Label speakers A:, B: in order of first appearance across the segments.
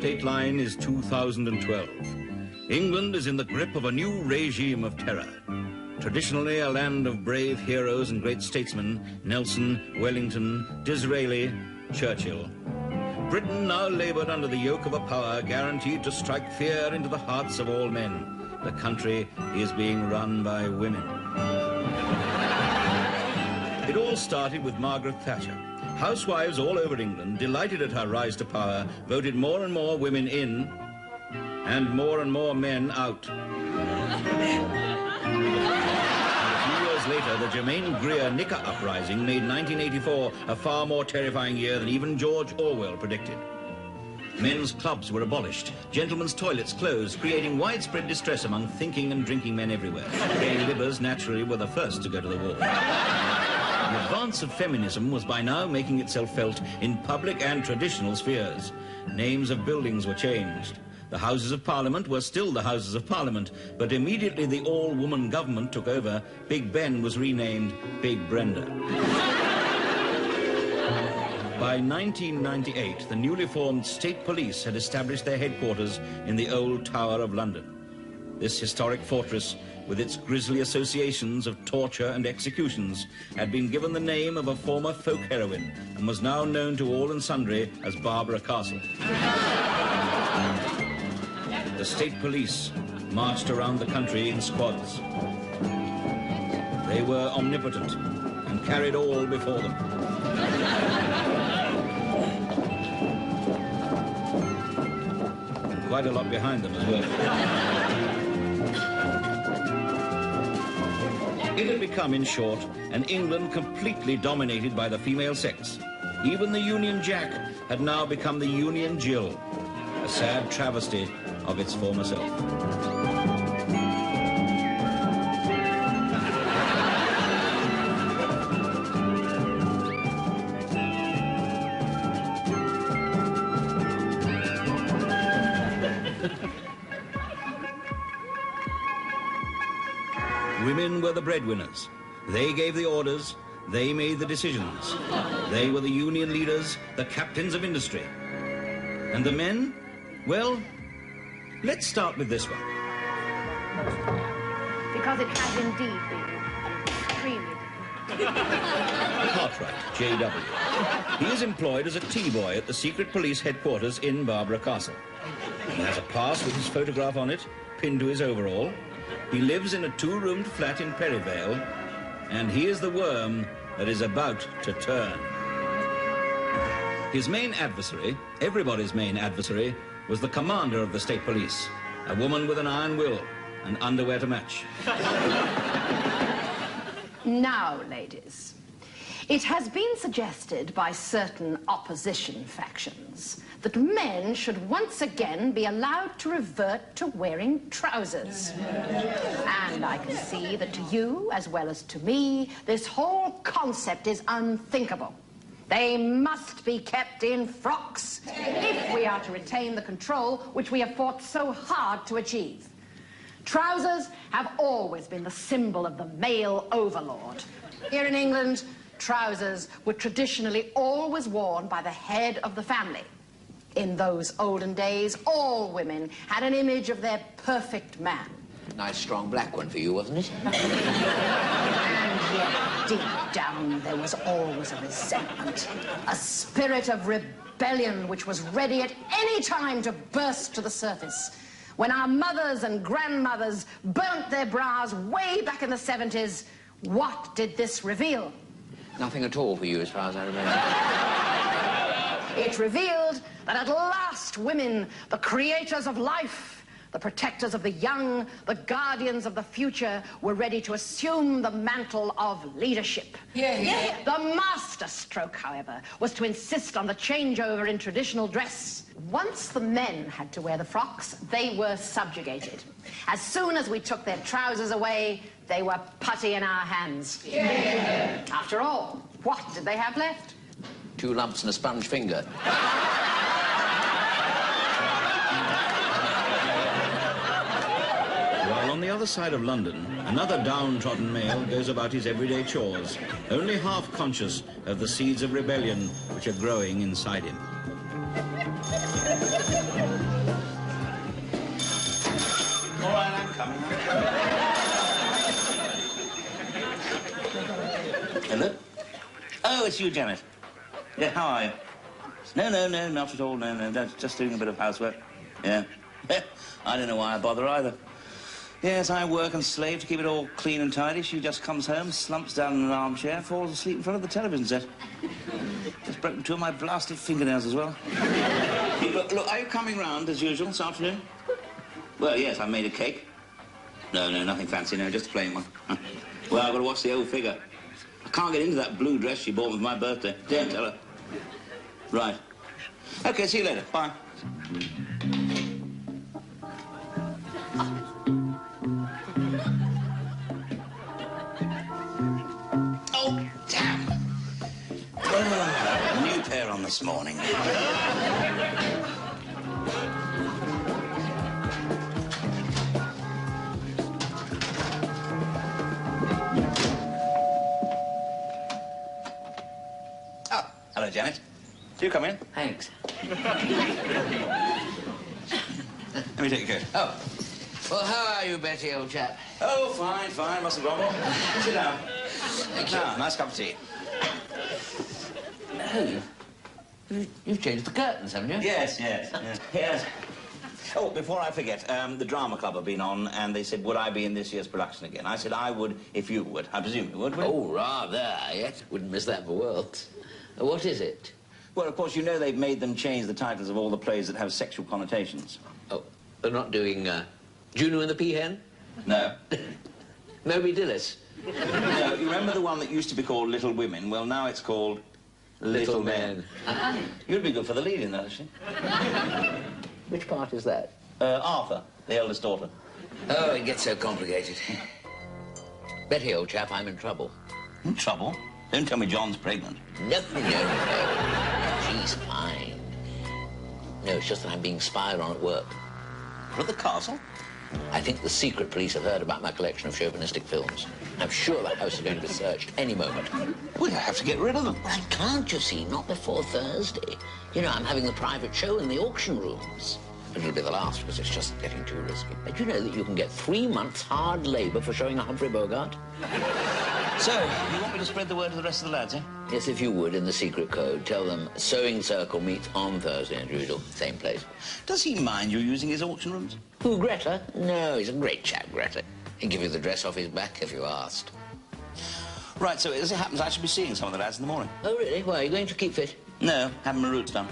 A: dateline is 2012. England is in the grip of a new regime of terror. Traditionally a land of brave heroes and great statesmen, Nelson, Wellington, Disraeli, Churchill. Britain now laboured under the yoke of a power guaranteed to strike fear into the hearts of all men. The country is being run by women. It all started with Margaret Thatcher. Housewives all over England, delighted at her rise to power, voted more and more women in and more men out. Later, the Germaine Greer-Nicker uprising made 1984 a far more terrifying year than even George Orwell predicted. Men's clubs were abolished, gentlemen's toilets closed, creating widespread distress among thinking and drinking men everywhere. Gay libbers naturally were the first to go to the wall. The advance of feminism was by now making itself felt in public and traditional spheres. Names of buildings were changed. The Houses of Parliament were still the Houses of Parliament, but immediately the all-woman government took over, Big Ben was renamed Big Brenda. By 1998, the newly formed state police had established their headquarters in the old Tower of London. This historic fortress, with its grisly associations of torture and executions, had been given the name of a former folk heroine and was now known to all and sundry as Barbara Castle. The state police marched around the country in squads. They were omnipotent and carried all before them. And quite a lot behind them as well. It had become, in short, an England completely dominated by the female sex. Even the Union Jack had now become the Union Jill, a sad travesty of its former self. Women were the breadwinners. They gave the orders, they made the decisions. They were the union leaders, the captains of industry. And the men? Well, let's start with this one.
B: Because it has indeed been extremely
A: Cartwright, J.W. He is employed as a tea boy at the secret police headquarters in Barbara Castle. He has a pass with his photograph on it, pinned to his overall. He lives in a two-roomed flat in Perivale, and he is the worm that is about to turn. His main adversary, everybody's main adversary, was the commander of the state police, a woman with an iron will and underwear to match.
B: Now, ladies, it has been suggested by certain opposition factions that men should once again be allowed to revert to wearing trousers. And I can see that to you, as well as to me, this whole concept is unthinkable. They must be kept in frocks if we are to retain the control which we have fought so hard to achieve. Trousers have always been the symbol of the male overlord. Here in England, trousers were traditionally always worn by the head of the family. In those olden days, all women had an image of their perfect man.
C: Nice strong black one for you, wasn't it?
B: And yet, deep down, there was always a resentment, a spirit of rebellion which was ready at any time to burst to the surface. When our mothers and grandmothers burnt their bras way back in the 70s, what did this reveal?
C: Nothing at all for you, as far as I remember.
B: It revealed that at last women, the creators of life, the protectors of the young, the guardians of the future, were ready to assume the mantle of leadership. Yeah. The master stroke, however, was to insist on the changeover in traditional dress. Once the men had to wear the frocks, they were subjugated. As soon as we took their trousers away, they were putty in our hands. Yeah. After all, what did they have left?
C: 2 lumps and a sponge finger.
A: While on the other side of London, another downtrodden male goes about his everyday chores, only half conscious of the seeds of rebellion which are growing inside him.
D: Oh, it's you, Janet. Yeah, how are you? No, not at all. No, just doing a bit of housework. Yeah. I don't know why I bother either. Yes, I work and slave to keep it all clean and tidy. She just comes home, slumps down in an armchair, falls asleep in front of the television set. Just broken two of my blasted fingernails as well. Look, are you coming round as usual this afternoon? Well, yes, I made a cake. No, nothing fancy, no, just a plain one. Well, I've got to wash the old figure. I can't get into that blue dress she bought me for my birthday. Don't tell her. Right. Okay, see you later. Bye. Oh, damn. Oh, new pair on this morning. Oh, hello, Janet. Do come in.
C: Thanks.
D: Let me take your coat.
C: Oh. Well, how are you, Betty, old chap?
D: Oh, fine. Mustn't grumble. Sit down.
C: Thank you.
D: Now, nice cup of tea.
C: Oh, you've changed the curtains, haven't you?
D: Yes. Oh, before I forget, the drama club have been on, and they said, would I be in this year's production again? I said I would if you would. I presume you would,
C: Oh, rather, yes. Wouldn't miss that for worlds. What is it?
D: Well, of course, you know they've made them change the titles of all the plays that have sexual connotations.
C: Oh, they're not doing Juno and the Peahen?
D: No.
C: Moby Dillis?
D: No, you remember the one that used to be called Little Women? Well, now it's called Little Men. You'd be good for the lead in that, actually.
C: Which part is that?
D: Arthur, the eldest daughter.
C: Oh, it gets so complicated. Betty, old chap, I'm in trouble.
D: In trouble? Don't tell me John's pregnant.
C: No. She's fine. No, it's just that I'm being spied on at work.
D: At the castle?
C: I think the secret police have heard about my collection of chauvinistic films. I'm sure the house is going to be searched any moment.
D: We'll have to get rid of them.
C: I can't, you see, not before Thursday. You know, I'm having the private show in the auction rooms. But it'll be the last because it's just getting too risky. Did you know that you can get 3 months hard labour for showing a Humphrey Bogart?
D: So, you want me to spread the word to the rest of the lads, eh?
C: Yes, if you would, in the secret code, tell them Sewing Circle meets on Thursday as usual, same place.
D: Does he mind you using his auction rooms?
C: Who, Greta? No, he's a great chap, Greta. He'd give you the dress off his back if you asked.
D: Right, so as it happens, I should be seeing some of the lads in the morning.
C: Oh, really? Why, are you going to keep fit?
D: No, having my roots done.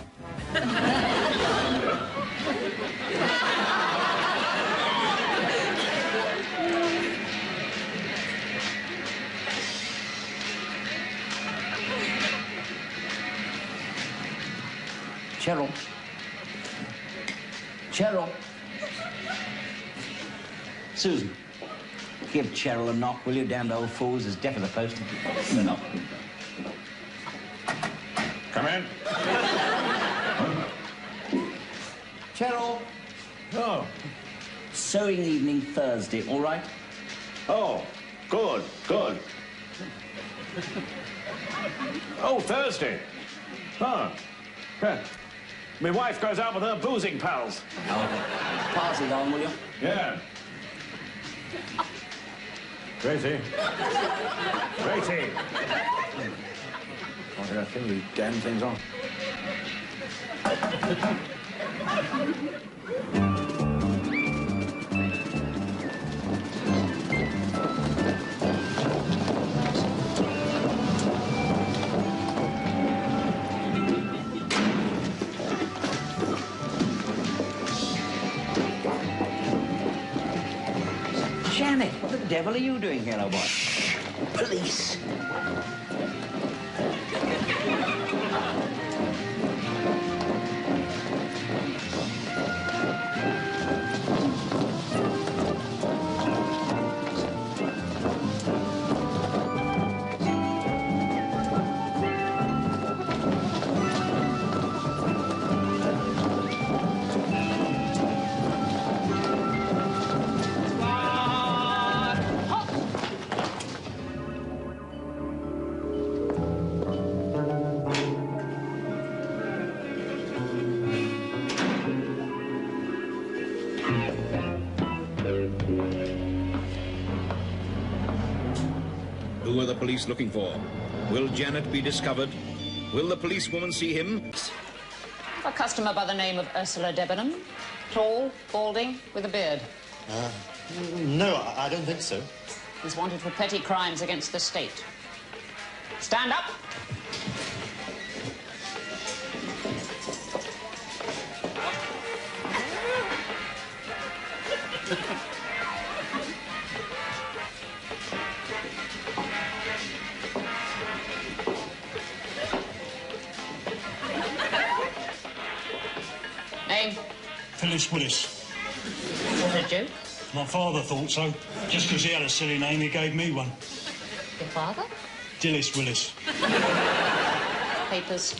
D: Cheryl. Susan, give Cheryl a knock, will you? Damned old fool's as deaf as a post. Give her a knock.
E: Come in.
D: Cheryl.
E: Oh.
D: Sewing evening Thursday, all right?
E: Oh, good. Oh, Thursday. Huh. My wife goes out with her boozing pals.
D: Oh, pass it on, will you?
E: Yeah. Gracie. Oh, I think these damn things on.
D: Janet, what the devil are you doing here, old boy?
C: Shh! Police!
A: Who are the police looking for? Will Janet be discovered? Will the policewoman see him?
F: A customer by the name of Ursula Debenham. Tall, balding, with a beard.
G: No, I don't think so.
F: He's wanted for petty crimes against the state. Stand up. Name?
G: Phyllis Willis.
F: Did you?
G: My father thought so. Just because he had a silly name, he gave me one.
F: Your father?
G: Dillis Willis.
F: Papers.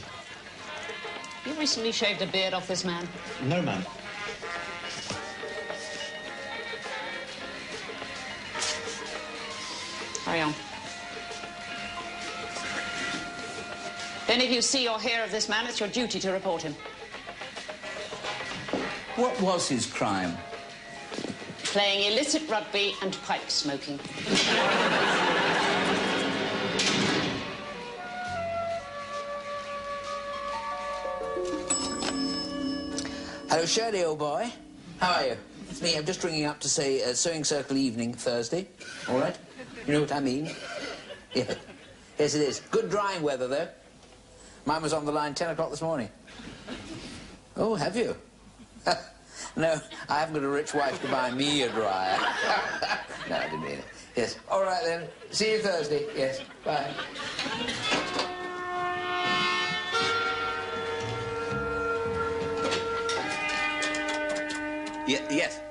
F: You recently shaved a beard off this man.
G: No, ma'am.
F: Carry on. Then if you see or hear of this man, it's your duty to report him.
D: What was his crime?
F: Playing illicit rugby and pipe smoking.
C: Hello, Shirley, old boy. How are you? It's me. I'm just ringing up to say sewing circle evening Thursday. All right? You know what I mean? Yeah. Yes, it is. Good drying weather, though. Mine was on the line 10 o'clock this morning. Oh, have you? No, I haven't got a rich wife to buy me a dryer. No, I didn't mean it. Yes. All right, then. See you Thursday. Yes. Bye.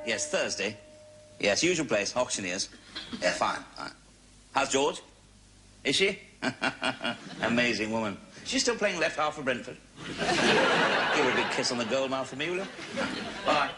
D: Yes, Thursday. Yes, usual place, auctioneers. Yeah, fine. How's George? Is she? Amazing woman. She's still playing left half for Brentford. Give her a big kiss on the gold mouth for me, will you? Bye.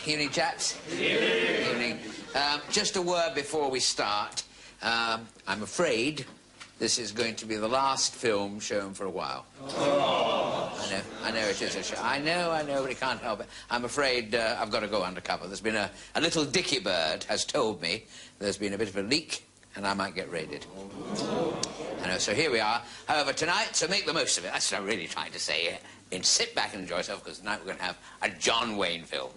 C: Evening, chaps. Evening. Just a word before we start. I'm afraid this is going to be the last film shown for a while. Oh. I know it is a show. I know, but it can't help it. I'm afraid I've got to go undercover. There's been a little dicky bird has told me there's been a bit of a leak and I might get raided. I know, so here we are. However, tonight, so make the most of it. That's what I'm really trying to say. And sit back and enjoy yourself, because tonight we're going to have a John Wayne film.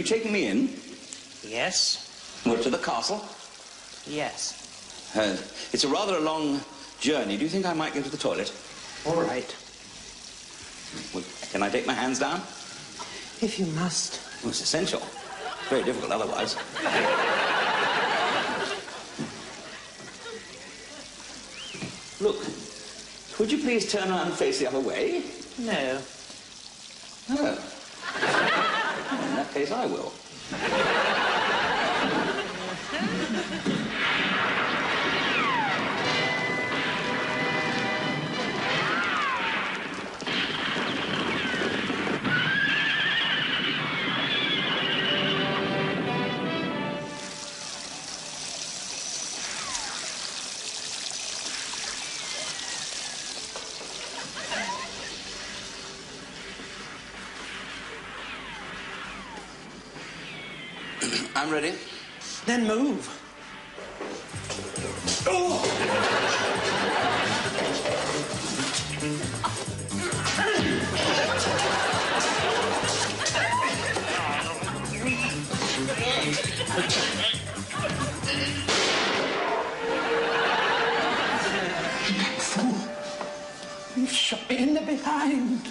D: taking me in?
H: Yes.
D: What, to the castle?
H: Yes.
D: It's a rather long journey. Do you think I might go to the toilet?
H: All right.
D: Well, can I take my hands down?
H: If you must.
D: Well, it's essential. Very difficult otherwise. Look, would you please turn around and face the other way?
H: No.
D: Oh. In that case, I will. I'm ready.
H: Then move. Oh! Fool! You've shot me in the behind.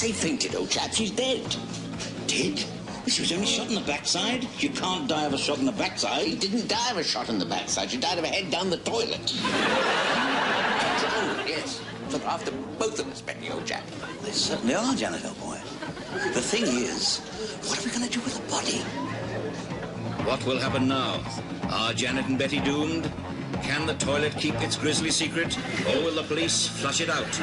D: Say fainted, old chap. She's dead. Dead? Well, she was only shot in the backside. You can't die of a shot in the backside.
C: She didn't die of a shot in the backside. She died of a head down the toilet. Drowned, yes. So they're after both of us, Betty, old chap.
D: They certainly are, Janet, old boy. The thing is, what are we going to do with the body?
A: What will happen now? Are Janet and Betty doomed? Can the toilet keep its grisly secret? Or will the police flush it out?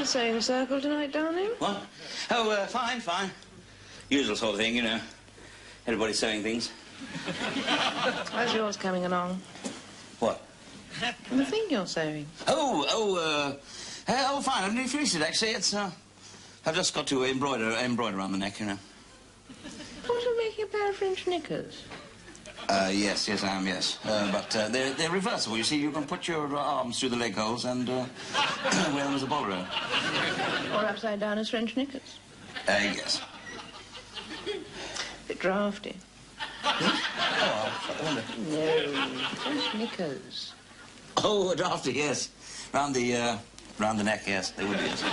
I: Same circle tonight, darling?
D: What? Oh, fine. Usual sort of thing, you know. Everybody sewing things.
I: How's yours coming along?
D: What?
I: The thing you're sewing.
D: Oh, fine. I've nearly finished it, actually. It's, I've just got to embroider around the neck, you know.
I: What, you're making a pair of French knickers?
D: Yes, I am, yes. But they're reversible. You see, you can put your arms through the leg holes and wear them as a bolero.
I: Or upside down as French knickers?
D: Yes.
I: Bit drafty.
D: Oh, I wonder.
I: No, French knickers.
D: Oh, drafty, yes. Round the neck, yes, they would be, yes.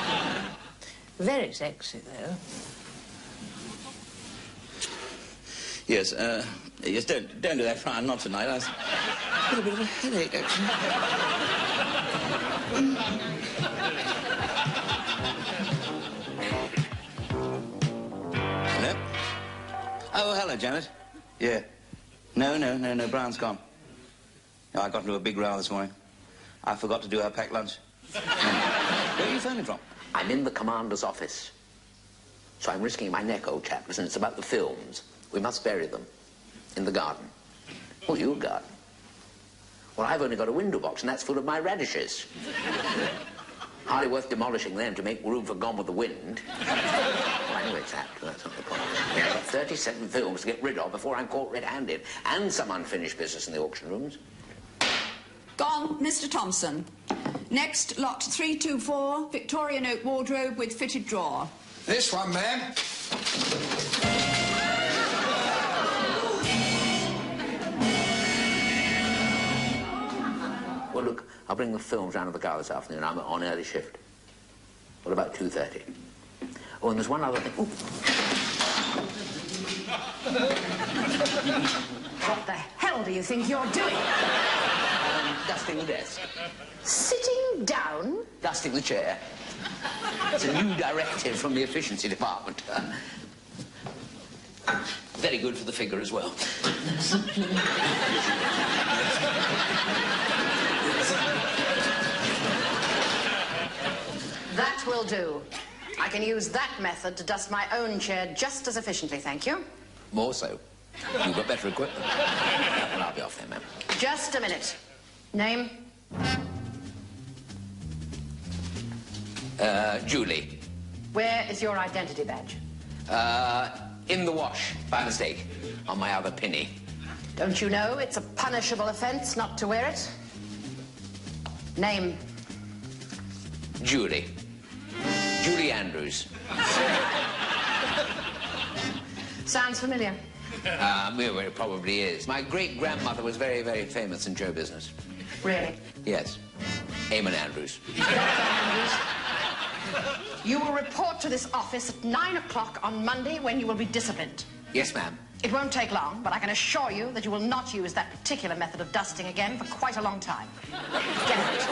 I: Very sexy, though.
D: Yes, yes, don't do that, Fran, not tonight. I've got a bit of a headache, actually. Hello? Oh, hello, Janet. Yeah. No, Brian's gone. No, I got into a big row this morning. I forgot to do her packed lunch. Where are you phoning from?
C: I'm in the commander's office. So I'm risking my neck, old chap. Listen, it's about the films. We must bury them in the garden. Oh, your garden? Well, I've only got a window box, and that's full of my radishes. Hardly worth demolishing them to make room for Gone with the Wind. Well, I know it's apt, that's not the point. I've got 37 films to get rid of before I'm caught red-handed, and some unfinished business in the auction rooms.
J: Gone, Mr. Thompson. Next, lot 324, Victorian oak wardrobe with fitted drawer.
H: This one, ma'am.
C: Well, look, I'll bring the films round to the car this afternoon. I'm on early shift. What about 2:30? Oh, and there's one other thing. Ooh.
B: What the hell do you think you're doing?
C: Dusting the desk.
B: Sitting down?
C: Dusting the chair. It's a new directive from the efficiency department. Very good for the figure as well.
B: That will do. I can use that method to dust my own chair just as efficiently, thank you.
C: More so. You've got better equipment. Well, I'll be off then, ma'am.
B: Just a minute. Name?
C: Julie.
B: Where is your identity badge?
C: In the wash, by mistake, on my other pinny.
B: Don't you know it's a punishable offence not to wear it? Name?
C: Julie. Julie Andrews.
B: Sounds familiar.
C: Well, it probably is. My great-grandmother was very, very famous in show business.
B: Really?
C: Yes. Eamon Andrews.
B: Dr. Andrews, you will report to this office at 9 o'clock on Monday when you will be disciplined.
C: Yes, ma'am.
B: It won't take long, but I can assure you that you will not use that particular method of dusting again for quite a long time. Get out.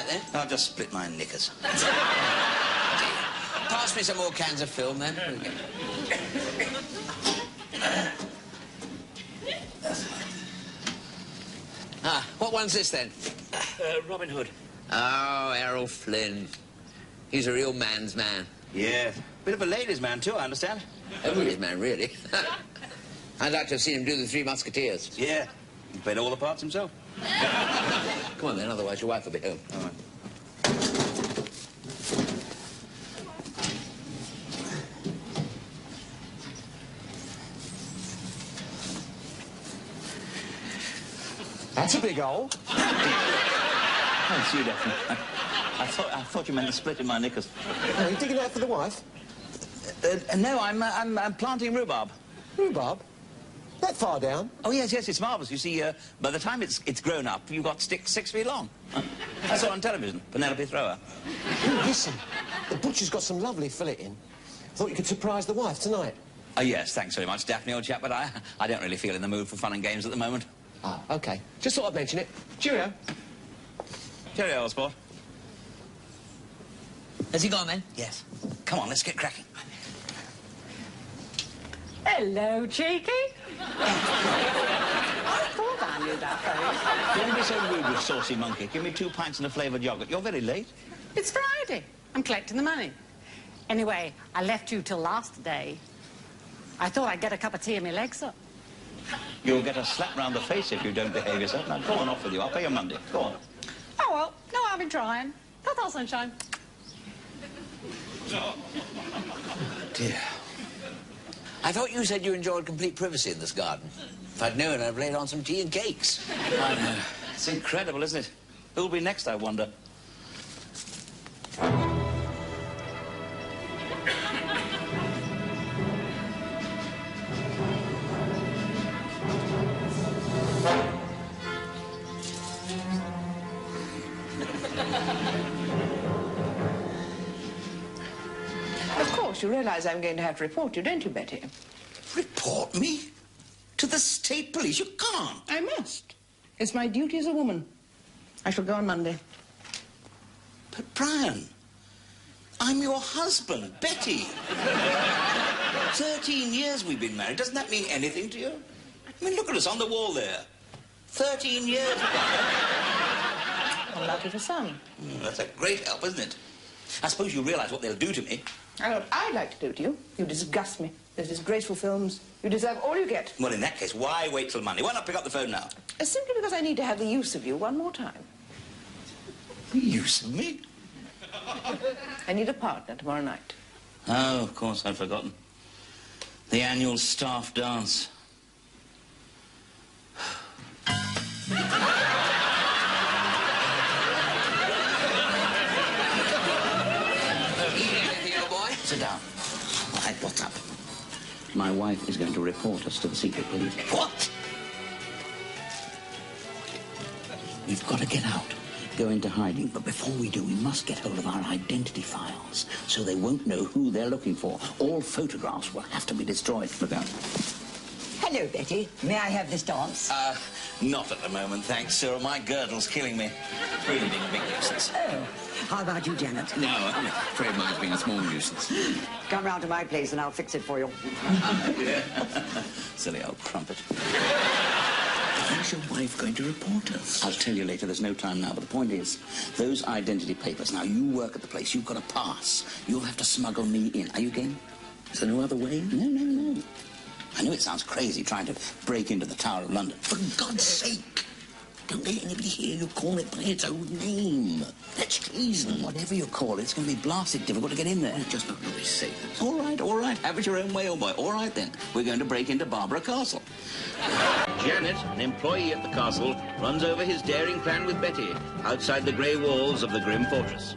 C: Then?
D: I'll just split my knickers.
C: Pass me some more cans of film, then. What one's this, then?
D: Robin Hood.
C: Oh, Errol Flynn. He's a real man's man.
D: Yeah. Bit of a ladies' man, too, I understand.
C: A ladies' man, really. I'd like to have seen him do the Three Musketeers.
D: Yeah. He played all the parts himself.
C: Come on, then, otherwise your wife will be home.
D: All right.
E: That's a big hole.
D: Oh, it's you, Daphne. I thought you meant the split in my knickers.
E: Are you digging out for the wife?
D: No, I'm planting rhubarb.
E: Rhubarb? That far down?
D: Oh, yes, it's marvellous. You see, by the time it's grown up, you've got sticks 6 feet long. I saw it on television, Penelope Thrower.
E: Listen, the butcher's got some lovely fillet in. Thought you could surprise the wife tonight.
D: Oh, yes, thanks very much, Daphne, old chap, but I don't really feel in the mood for fun and games at the moment.
E: Ah, OK. Just thought I'd mention it. Cheerio.
D: Cheerio, old sport.
C: Has he gone, then?
D: Yes. Come on, let's get cracking.
F: Hello, cheeky. I thought I knew that face.
D: Don't be so rude, you saucy monkey. Give me 2 pints and a flavoured yoghurt. You're very late.
F: It's Friday. I'm collecting the money. Anyway, I left you till last day. I thought I'd get a cup of tea and my legs up.
D: You'll get a slap round the face if you don't behave yourself. Now, go on off with you. I'll pay you Monday. Go on.
F: Oh, well, no, I've been trying. Ta-ta, sunshine.
D: Dear.
C: I thought you said you enjoyed complete privacy in this garden. If I'd known, I'd have laid on some tea and cakes.
D: I know. It's incredible, isn't it? Who'll be next, I wonder?
I: Of course, you realise I'm going to have to report you, don't you, Betty?
H: Report me? To the state police? You can't.
I: I must. It's my duty as a woman. I shall go on Monday.
H: But, Brian, I'm your husband, Betty. 13 years we've been married. Doesn't that mean anything to you? I mean, look at us on the wall there. 13 years.
I: I'm lucky for some.
H: That's a great help, isn't it? I suppose you realise what they'll do to me.
I: I know what I'd like to do to you. You disgust me. Those disgraceful films. You deserve all you get.
H: Well, in that case, why wait till Monday? Why not pick up the phone now?
I: Simply because I need to have the use of you one more time.
H: The use of me?
I: I need a partner tomorrow night.
H: Oh, of course, I'd forgotten. The annual staff dance. Sit down. All right, what's up? My wife is going to report us to the secret police. What? We've got to get out. Go into hiding. But before we do, we must get hold of our identity files so they won't know who they're looking for. All photographs will have to be destroyed. Look out.
K: Hello, Betty. May I have this dance?
H: Not at the moment, thanks, Cyril. My girdle's killing me. Really being a big nuisance.
K: Oh. How about you, Janet?
H: No, I'm afraid mine's been a small nuisance.
K: Come round to my place and I'll fix it for you.
H: Yeah. Silly old crumpet. How's your wife going to report us? I'll tell you later. There's no time now. But the point is, those identity papers. Now, you work at the place. You've got a pass. You'll have to smuggle me in. Are you game? Is there no other way? No. I know it sounds crazy trying to break into the Tower of London. For God's sake, don't let anybody hear you call it by its own name. That's treason. Whatever you call it, it's going to be blasted difficult to get in there. Just not really safe. All right. Have it your own way, old boy. All right, then. We're going to break into Barbara Castle.
A: Janet, an employee at the castle, runs over his daring plan with Betty outside the grey walls of the grim fortress.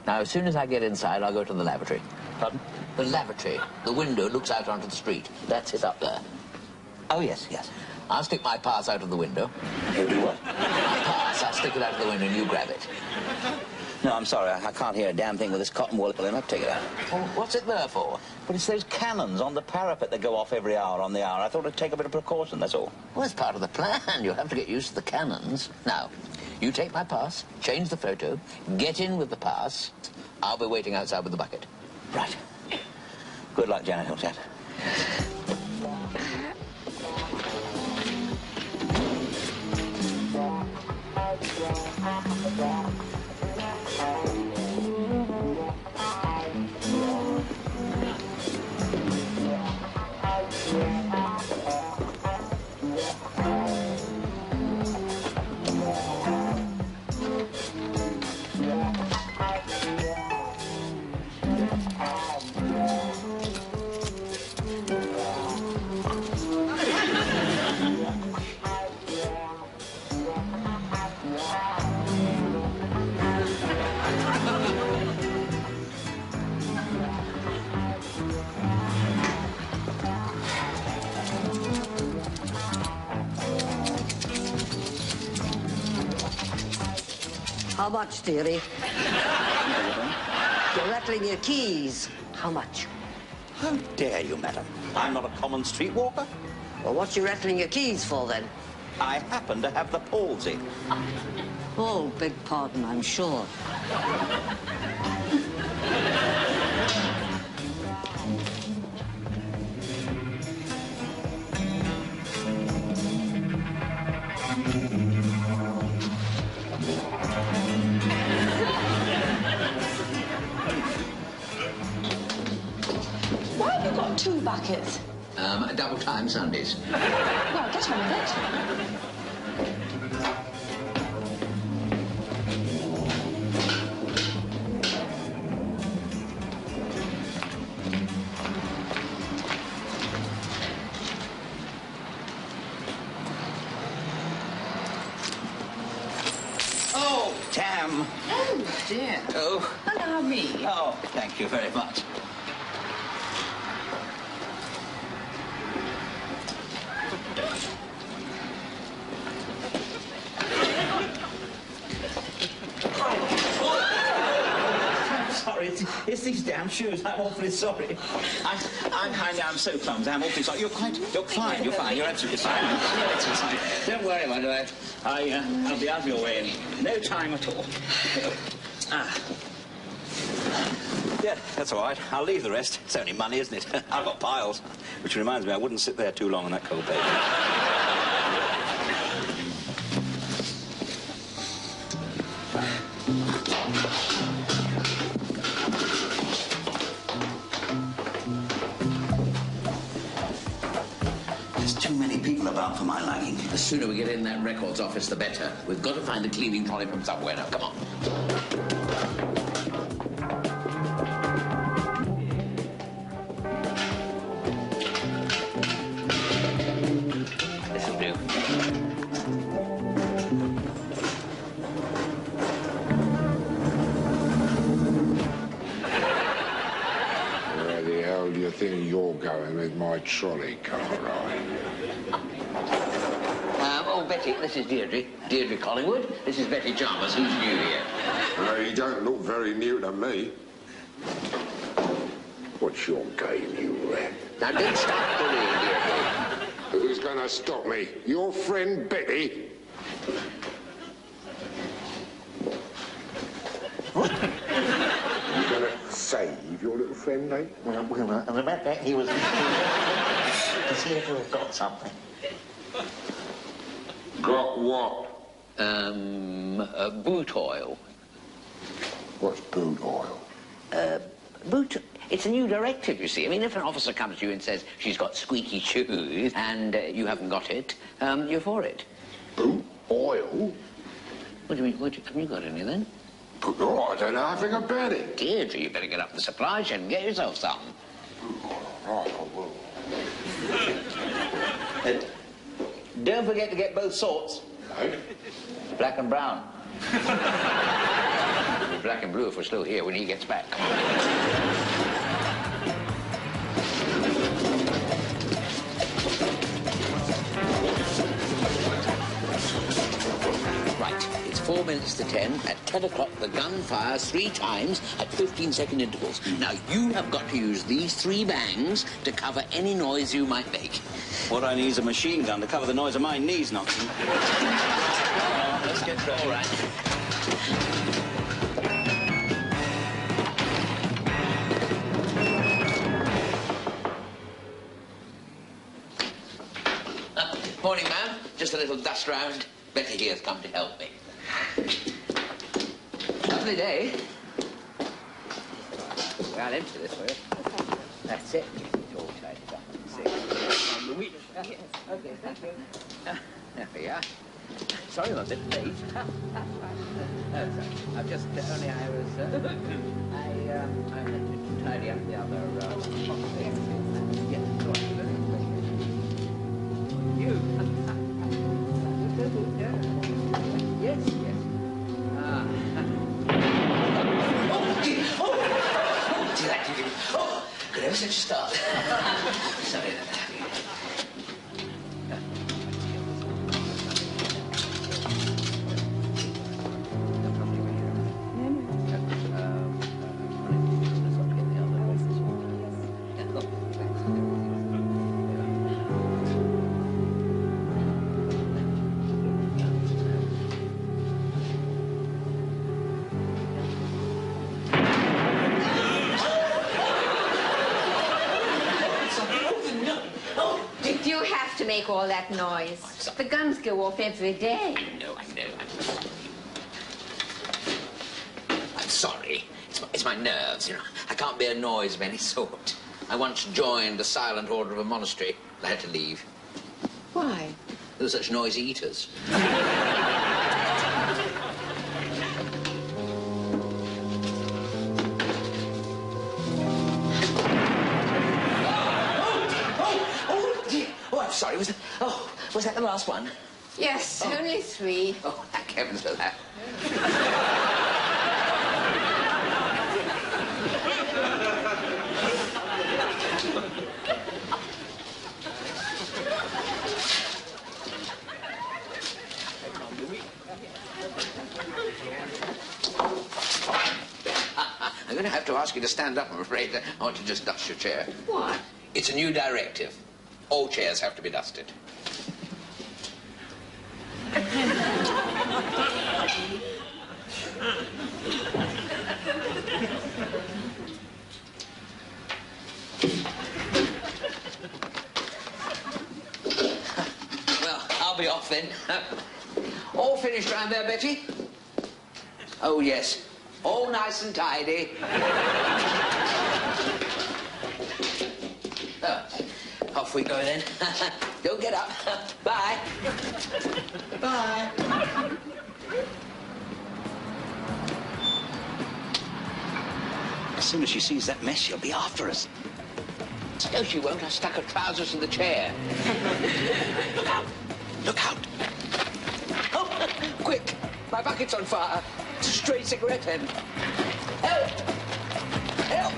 C: Now, as soon as I get inside, I'll go to the lavatory. Pardon? The lavatory. The window looks out onto the street. That's it up there.
H: Oh, yes.
C: I'll stick my pass out of the window.
H: You do what?
C: My pass, I'll stick it out of the window and you grab it.
H: No, I'm sorry. I can't hear a damn thing with this cotton wool. Well, I'll take it out.
C: Well, what's it there for?
H: But it's those cannons on the parapet that go off every hour on the hour. I thought I'd take a bit of precaution, that's all.
C: Well, it's part of the plan. You'll have to get used to the cannons. Now, you take my pass, change the photo, get in with the pass. I'll be waiting outside with the bucket.
H: Right. Good luck, Janet, old chap.
K: How much, dearie? You're rattling your keys. How much?
H: How dare you, madam? I'm not a common streetwalker.
K: Well, what you rattling your keys for, then?
H: I happen to have the palsy.
K: Oh, beg pardon, I'm sure.
J: Why have you got 2 buckets?
C: Double time Sundays.
J: Well, get on with it.
H: Oh, damn.
J: Oh, dear.
H: Oh.
J: Allow me.
H: Oh, thank you very much. It's these damn shoes. I'm awfully sorry. I'm so clumsy. I'm awfully sorry. You're fine. You're fine. You're absolutely fine. You're absolutely fine. Don't worry, my dear. I'll be out of your way in no time at all. Yeah, that's all right. I'll leave the rest. It's only money, isn't it? I've got piles. Which reminds me, I wouldn't sit there too long on that cold paper. up for my liking.
C: The sooner we get in that records office, the better. We've got to find the cleaning trolley from somewhere now. Come on. This'll do.
L: Where the hell do you think you're going with my trolley car ride?
C: Oh, Betty, this is Deirdre. Deirdre Collingwood. This is Betty Chalmers, who's new here.
L: You don't look very new to me. What's your game, you rat?
C: Now, don't stop bullying, Deirdre.
L: Who's going to stop me? Your friend Betty? What? You going to save your little friend, eh?
H: Well, and about that, he was here to have got something.
L: Got what?
C: Boot oil.
L: What's boot oil?
C: It's a new directive, you see. I mean, if an officer comes to you and says she's got squeaky shoes and you haven't got it, you're for it.
L: Boot oil?
C: What do you mean? Have you got any, then?
L: Oh, I don't know nothing about it.
C: Deirdre, you better get up the supply chain and get yourself some.
L: Right, I will.
H: And don't forget to get both sorts.
L: No?
H: Black and brown.
C: Black and blue if we're still here when he gets back. Right, it's 4 minutes to 10. At 10 o'clock, the gun fires 3 times at 15-second intervals. Now, you have got to use these 3 bangs to cover any noise you might make.
D: What I need is a machine gun to cover the noise of my knees knocking. Let's get ready.
C: All right. Morning, ma'am. Just a little dust round. Betty here's come to help me. Lovely day. Well, I'll empty this for you. That's it. It's all tidied up. Okay, thank you. There we are. Sorry I'm a bit late. I've just I had to tidy up the other yes, sorry. You. Yes, yes. Could ever such a start. Sorry about that.
I: Make all that noise. The guns go off every day.
C: I know. I'm sorry. It's my nerves, you know. I can't bear noise of any sort. I once joined the silent order of a monastery. I had to leave.
I: Why?
C: They were such noisy eaters. Sorry, was that the last one?
I: Yes, only 3.
C: Oh, thank heavens for that. I'm going to have to ask you to stand up, I'm afraid. I want to just dust your chair.
I: What?
C: It's a new directive. All chairs have to be dusted. Well, I'll be off then. All finished round there, Betty? Oh, yes. All nice and tidy. Off we go then. Don't get up. Bye. Bye.
H: As soon as she sees that mess, she'll be after us.
C: No, she won't. I stuck her trousers in the chair.
H: Look out. Look out.
C: Oh, quick. My bucket's on fire. It's a stray cigarette end. Help! Help!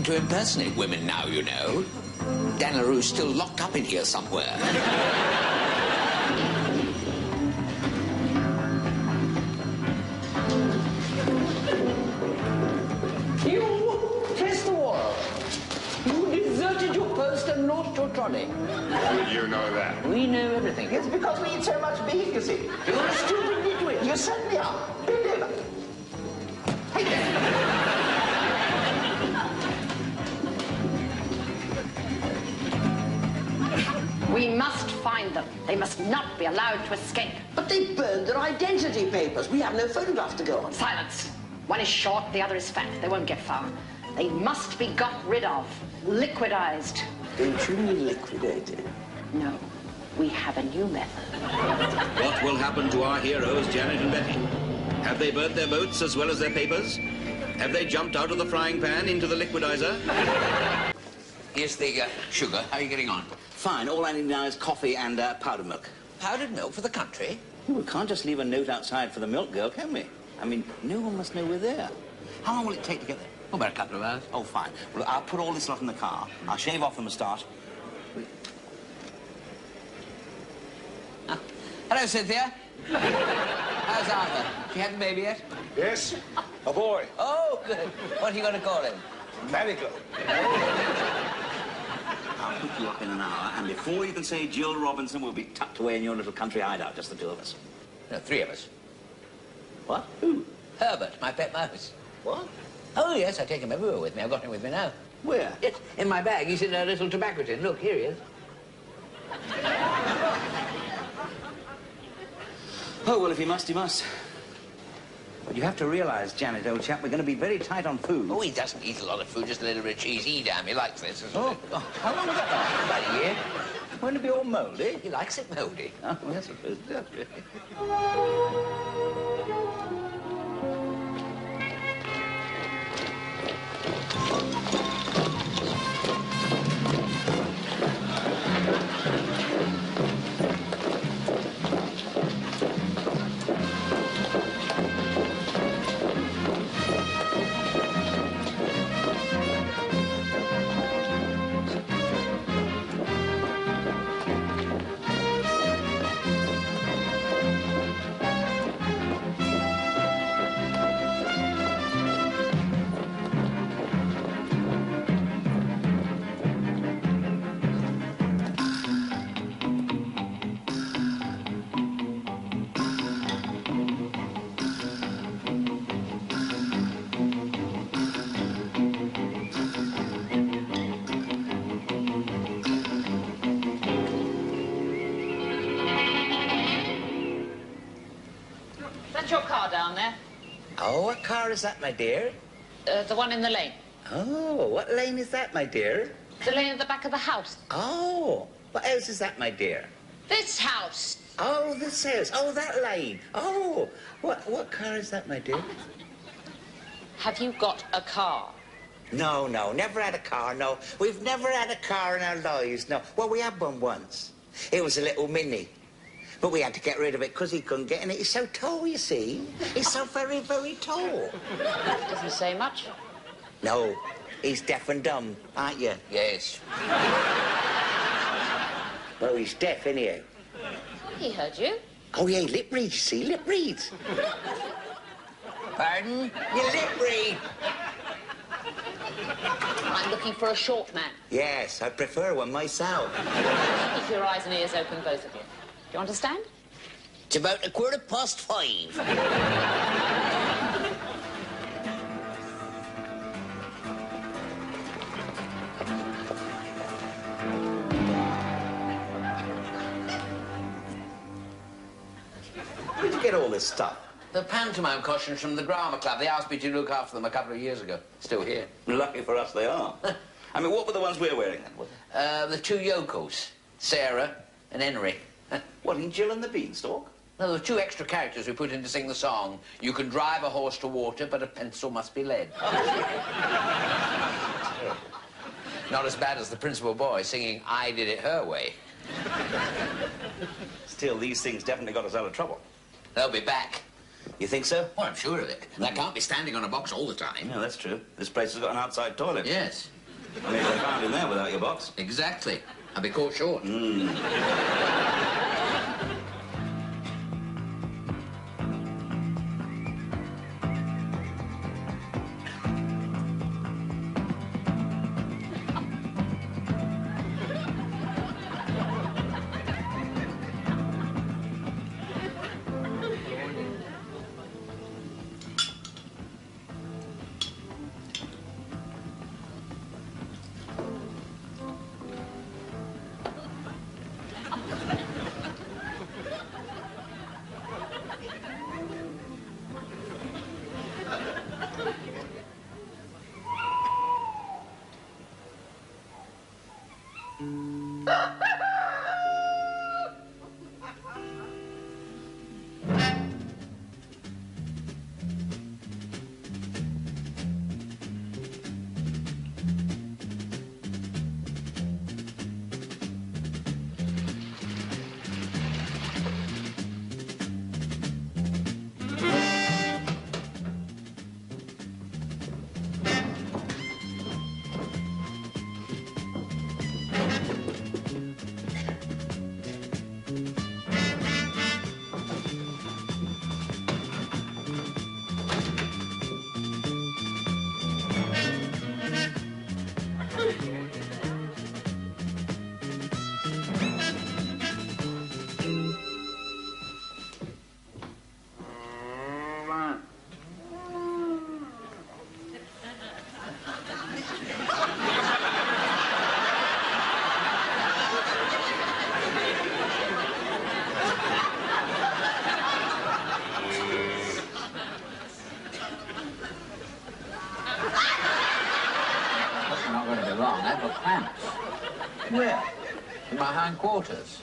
C: To impersonate women now, you know. Diana Dors still locked up in here somewhere. You pressed the wall. You deserted your post and lost your trolley.
L: How did you know that?
C: We know everything.
M: It's because we eat so much beef, you see.
C: You're a stupid nitwit.
M: You certainly are. Bend over. Hey there.
B: We must find them. They must not be allowed to escape.
M: But they burned their identity papers. We have no photographs to go on.
B: Silence. One is short, the other is fat. They won't get far. They must be got rid of. Liquidized.
M: Don't you mean liquidated?
B: No. We have a new method.
A: What will happen to our heroes, Janet and Betty? Have they burnt their boats as well as their papers? Have they jumped out of the frying pan into the liquidizer?
C: Here's the sugar. How are you getting on?
D: Fine. All I need now is coffee and powdered milk.
C: Powdered milk for the country?
D: We can't just leave a note outside for the milk girl, can we? I mean, no one must know we're there. How long will it take to get there?
C: Oh, about a couple of hours.
D: Oh, fine. Well, I'll put all this lot in the car. I'll shave off the moustache.
C: Ah. Hello, Cynthia. How's Arthur? She had a baby yet?
E: Yes, a boy.
C: Oh, good. What are you going to call him?
E: Marigold.
D: I'll pick you up in an hour, and before you can say Jill Robinson, we'll be tucked away in your little country hideout, just the two of us.
C: No, three of us.
D: What? Who?
C: Herbert, my pet mouse.
D: What?
C: Oh, yes, I take him everywhere with me. I've got him with me now.
D: Where?
C: Yes, in my bag. He's in a little tobacco tin. Look, here he is.
D: Oh, well, if he must, he must. But you have to realize, Janet, old chap, we're going to be very tight on food.
C: Oh, he doesn't eat a lot of food, just a little bit of cheese. He likes this, isn't
D: Oh,
C: it?
D: oh, how long was that last? About a year. Won't it be all mouldy?
C: He likes it mouldy.
D: Oh, well, I suppose it does, really.
F: That's your car down there.
C: Oh, what car is that, my dear?
F: The one in the lane.
H: Oh, what lane is that, my dear?
F: The lane at the back of the house.
H: Oh, what house is that, my dear?
F: This house.
H: Oh, this house. Oh, that lane. Oh, what car is that, my dear?
F: Have you got a car?
H: No, never had a car, no. We've never had a car in our lives, no. Well, we had one once. It was a little Mini. But we had to get rid of it because he couldn't get in it. He's so tall, you see. He's so very, very tall.
F: Doesn't say much.
H: No, he's deaf and dumb, aren't you?
C: Yes.
H: Well, he's deaf, anyhow.
F: He heard you.
H: Oh, yeah, lip reads, you see, lip reads.
C: Pardon?
H: You lip read.
F: I'm looking for a short man.
H: Yes, I prefer one myself.
F: Keep your eyes and ears open, both of you. Do you understand?
C: It's about 5:15.
H: Where'd you get all this stuff?
C: The pantomime costumes from the drama club. They asked me to look after them a couple of years ago. Still here.
D: Lucky for us they are. I mean, what were the ones we're wearing then?
C: The two yokels, Sarah and Henry.
D: What, in Jill and the Beanstalk?
C: No, there were two extra characters we put in to sing the song. You can drive a horse to water, but a pencil must be lead. Not as bad as the principal boy singing I Did It Her Way.
D: Still, these things definitely got us out of trouble.
C: They'll be back.
D: You think so?
C: Well, I'm sure of it. They can't be standing on a box all the time.
D: Yeah, that's true. This place has got an outside toilet.
C: Yes.
D: Maybe they found in there without your box.
C: Exactly. I'll be caught short.
D: Where?
C: In my hindquarters.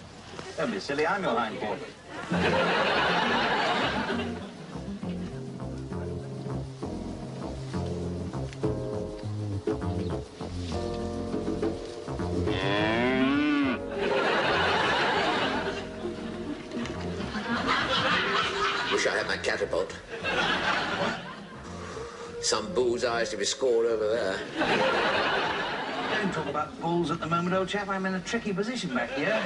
D: Don't be silly, I'm your hindquarters.
C: Wish I had my catapult. Some bull's eyes to be scored over there.
D: Don't talk about bulls at the moment, old chap. I'm in a tricky position back here.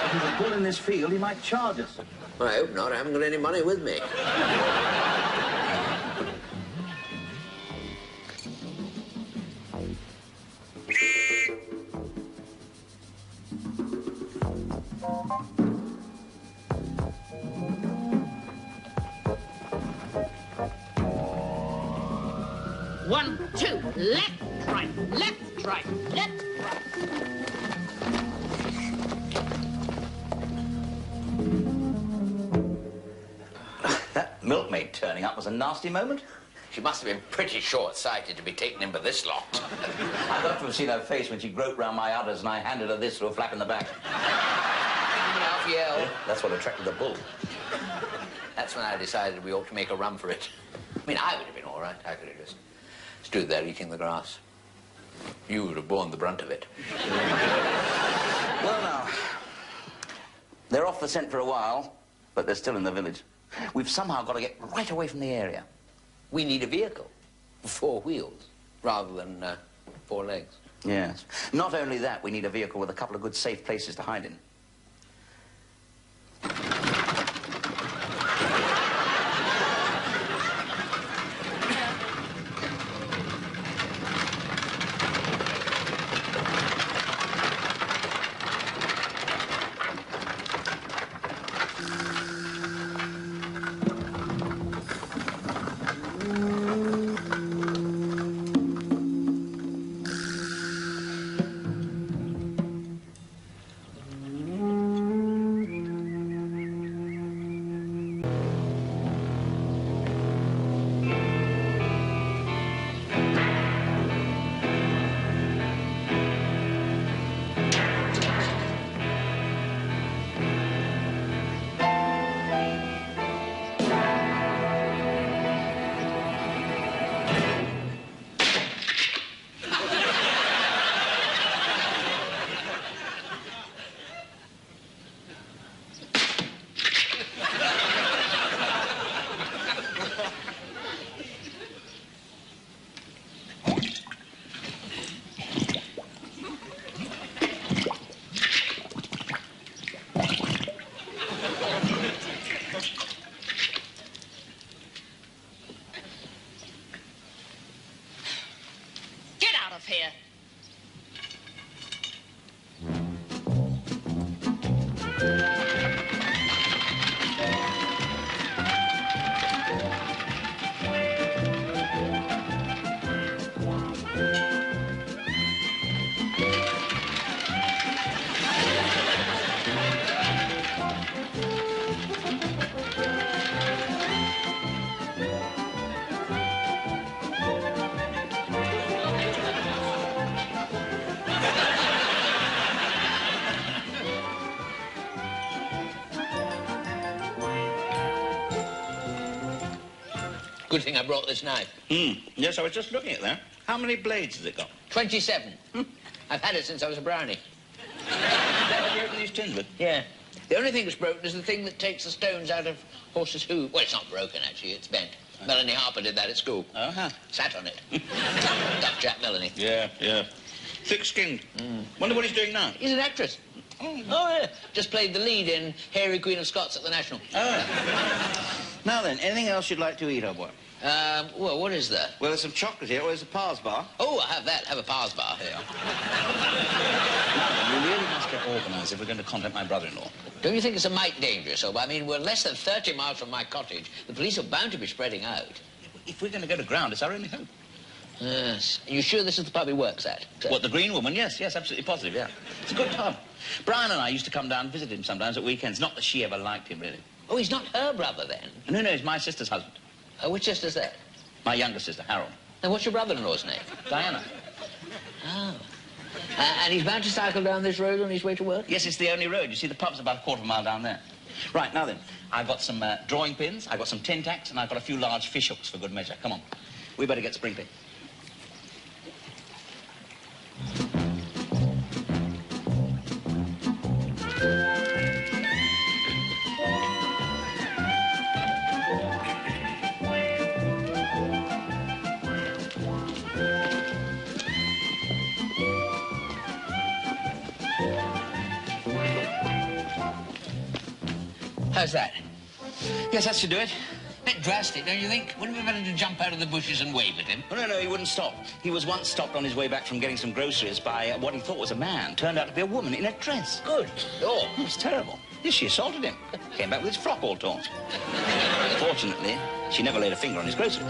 D: If there's a bull in this field, he might charge us.
C: I hope not. I haven't got any money with me.
F: One, two, left, right, left, right, left, right.
D: That milkmaid turning up was a nasty moment.
C: She must have been pretty short-sighted to be taken in by this lot.
D: I'd love to have seen her face when she groped round my udders and I handed her this through a flap in the back.
C: Yell.
D: That's what attracted the bull.
C: That's when I decided we ought to make a run for it. I mean, I would have been all right. I could have just stood there eating the grass. You would have borne the brunt of it.
D: Well, now, they're off the scent for a while, but they're still in the village. We've somehow got to get right away from the area.
C: We need a vehicle. 4 wheels, rather than 4 legs.
D: Yes. Not only that, we need a vehicle with a couple of good safe places to hide in.
F: Here.
C: Good thing I brought this knife.
D: Yes, I was just looking at that. How many blades has it got?
C: 27. I've had it since I was a brownie.
D: Is that what you open these tins with?
C: Yeah. The only thing that's broken is the thing that takes the stones out of horses' hooves. Well, it's not broken, actually. It's bent. Melanie Harper did that at school.
D: Uh-huh.
C: Sat on it. Tough chap, Melanie.
D: Yeah. Thick-skinned. Wonder what he's doing now.
C: He's an actress. Oh, yeah. Just played the lead in Harry, Queen of Scots at the National.
D: Oh. Now then, anything else you'd like to eat, old boy?
C: Well, what is there?
D: Well, there's some chocolate here. Or there's a Pars bar.
C: Oh, I have that. Have a Pars bar.
D: Here. Now, we really must get organised if we're going to contact my brother-in-law.
C: Don't you think it's a mite dangerous, Old? I mean, we're less than 30 miles from my cottage. The police are bound to be spreading out.
D: If we're going to go to ground, it's our only hope.
C: Yes. Are you sure this is the pub he works at?
D: What, the Green Woman? Yes, absolutely positive, yeah. It's a good pub. Brian and I used to come down and visit him sometimes at weekends. Not that she ever liked him, really.
C: Oh, he's not her brother, then?
D: No, he's my sister's husband.
C: Which sister's that?
D: My younger sister, Harold.
C: And what's your brother-in-law's name?
D: Diana.
C: Oh. And he's bound to cycle down this road on his way to work?
D: Yes, it's the only road. You see, the pub's about a quarter of a mile down there. Right, now then, I've got some drawing pins, I've got some tin tacks, and I've got a few large fish hooks for good measure. Come on. We better get sprinkling.
C: How's that?
D: Yes, that should do it.
C: Bit drastic, don't you think? Wouldn't we better to jump out of the bushes and wave at him?
D: Oh, no, he wouldn't stop. He was once stopped on his way back from getting some groceries by what he thought was a man. Turned out to be a woman in a dress.
C: Good. Oh,
D: it was terrible. Yes, she assaulted him. Came back with his frock all torn. Fortunately, she never laid a finger on his groceries.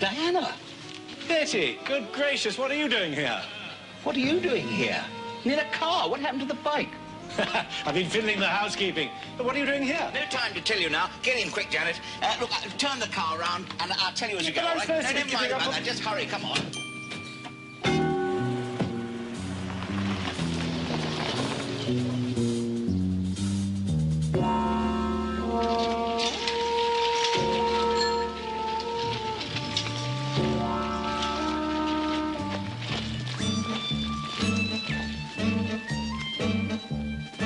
H: Diana!
E: Betty, good gracious, what are you doing here?
H: What are you doing here? In a car. What happened to the bike?
E: I've been fiddling the housekeeping. But what are you doing here?
H: No time to tell you now. Get in quick, Janet. Look, turn the car around, and I'll tell you as you go, all right? No, never mind about that. Just hurry, come on.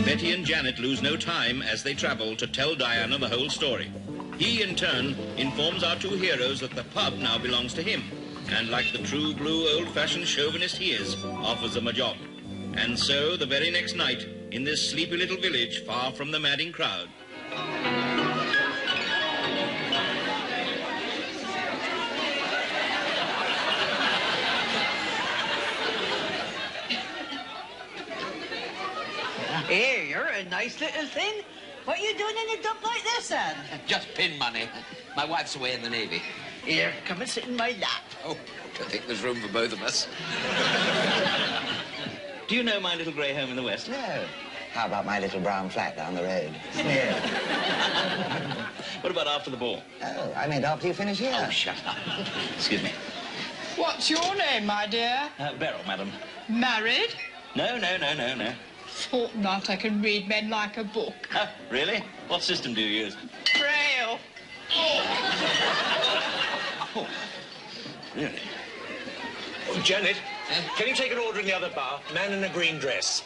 A: Betty and Janet lose no time as they travel to tell Diana the whole story. He, in turn, informs our two heroes that the pub now belongs to him, and like the true blue old-fashioned chauvinist he is, offers them a job. And so, the very next night, in this sleepy little village far from the madding crowd,
K: Here, you're a nice little thing. What are you doing in a dump like this, Anne?
C: Just pin money. My wife's away in the Navy.
K: Here, come and sit in my lap.
C: Oh, I think there's room for both of us.
D: Do you know my little grey home in the West?
K: No. How about my little brown flat down the road? Yeah.
D: What about after the ball?
K: Oh, I meant after you finish here.
D: Oh, shut up. Excuse me.
J: What's your name, my dear?
D: Beryl, madam.
J: Married?
D: No.
J: Thought not. I can read men like a book.
D: Oh, really? What system do you use?
J: Braille.
D: Oh, really?
E: Oh, Janet, can you take an order in the other bar? Man in a green dress.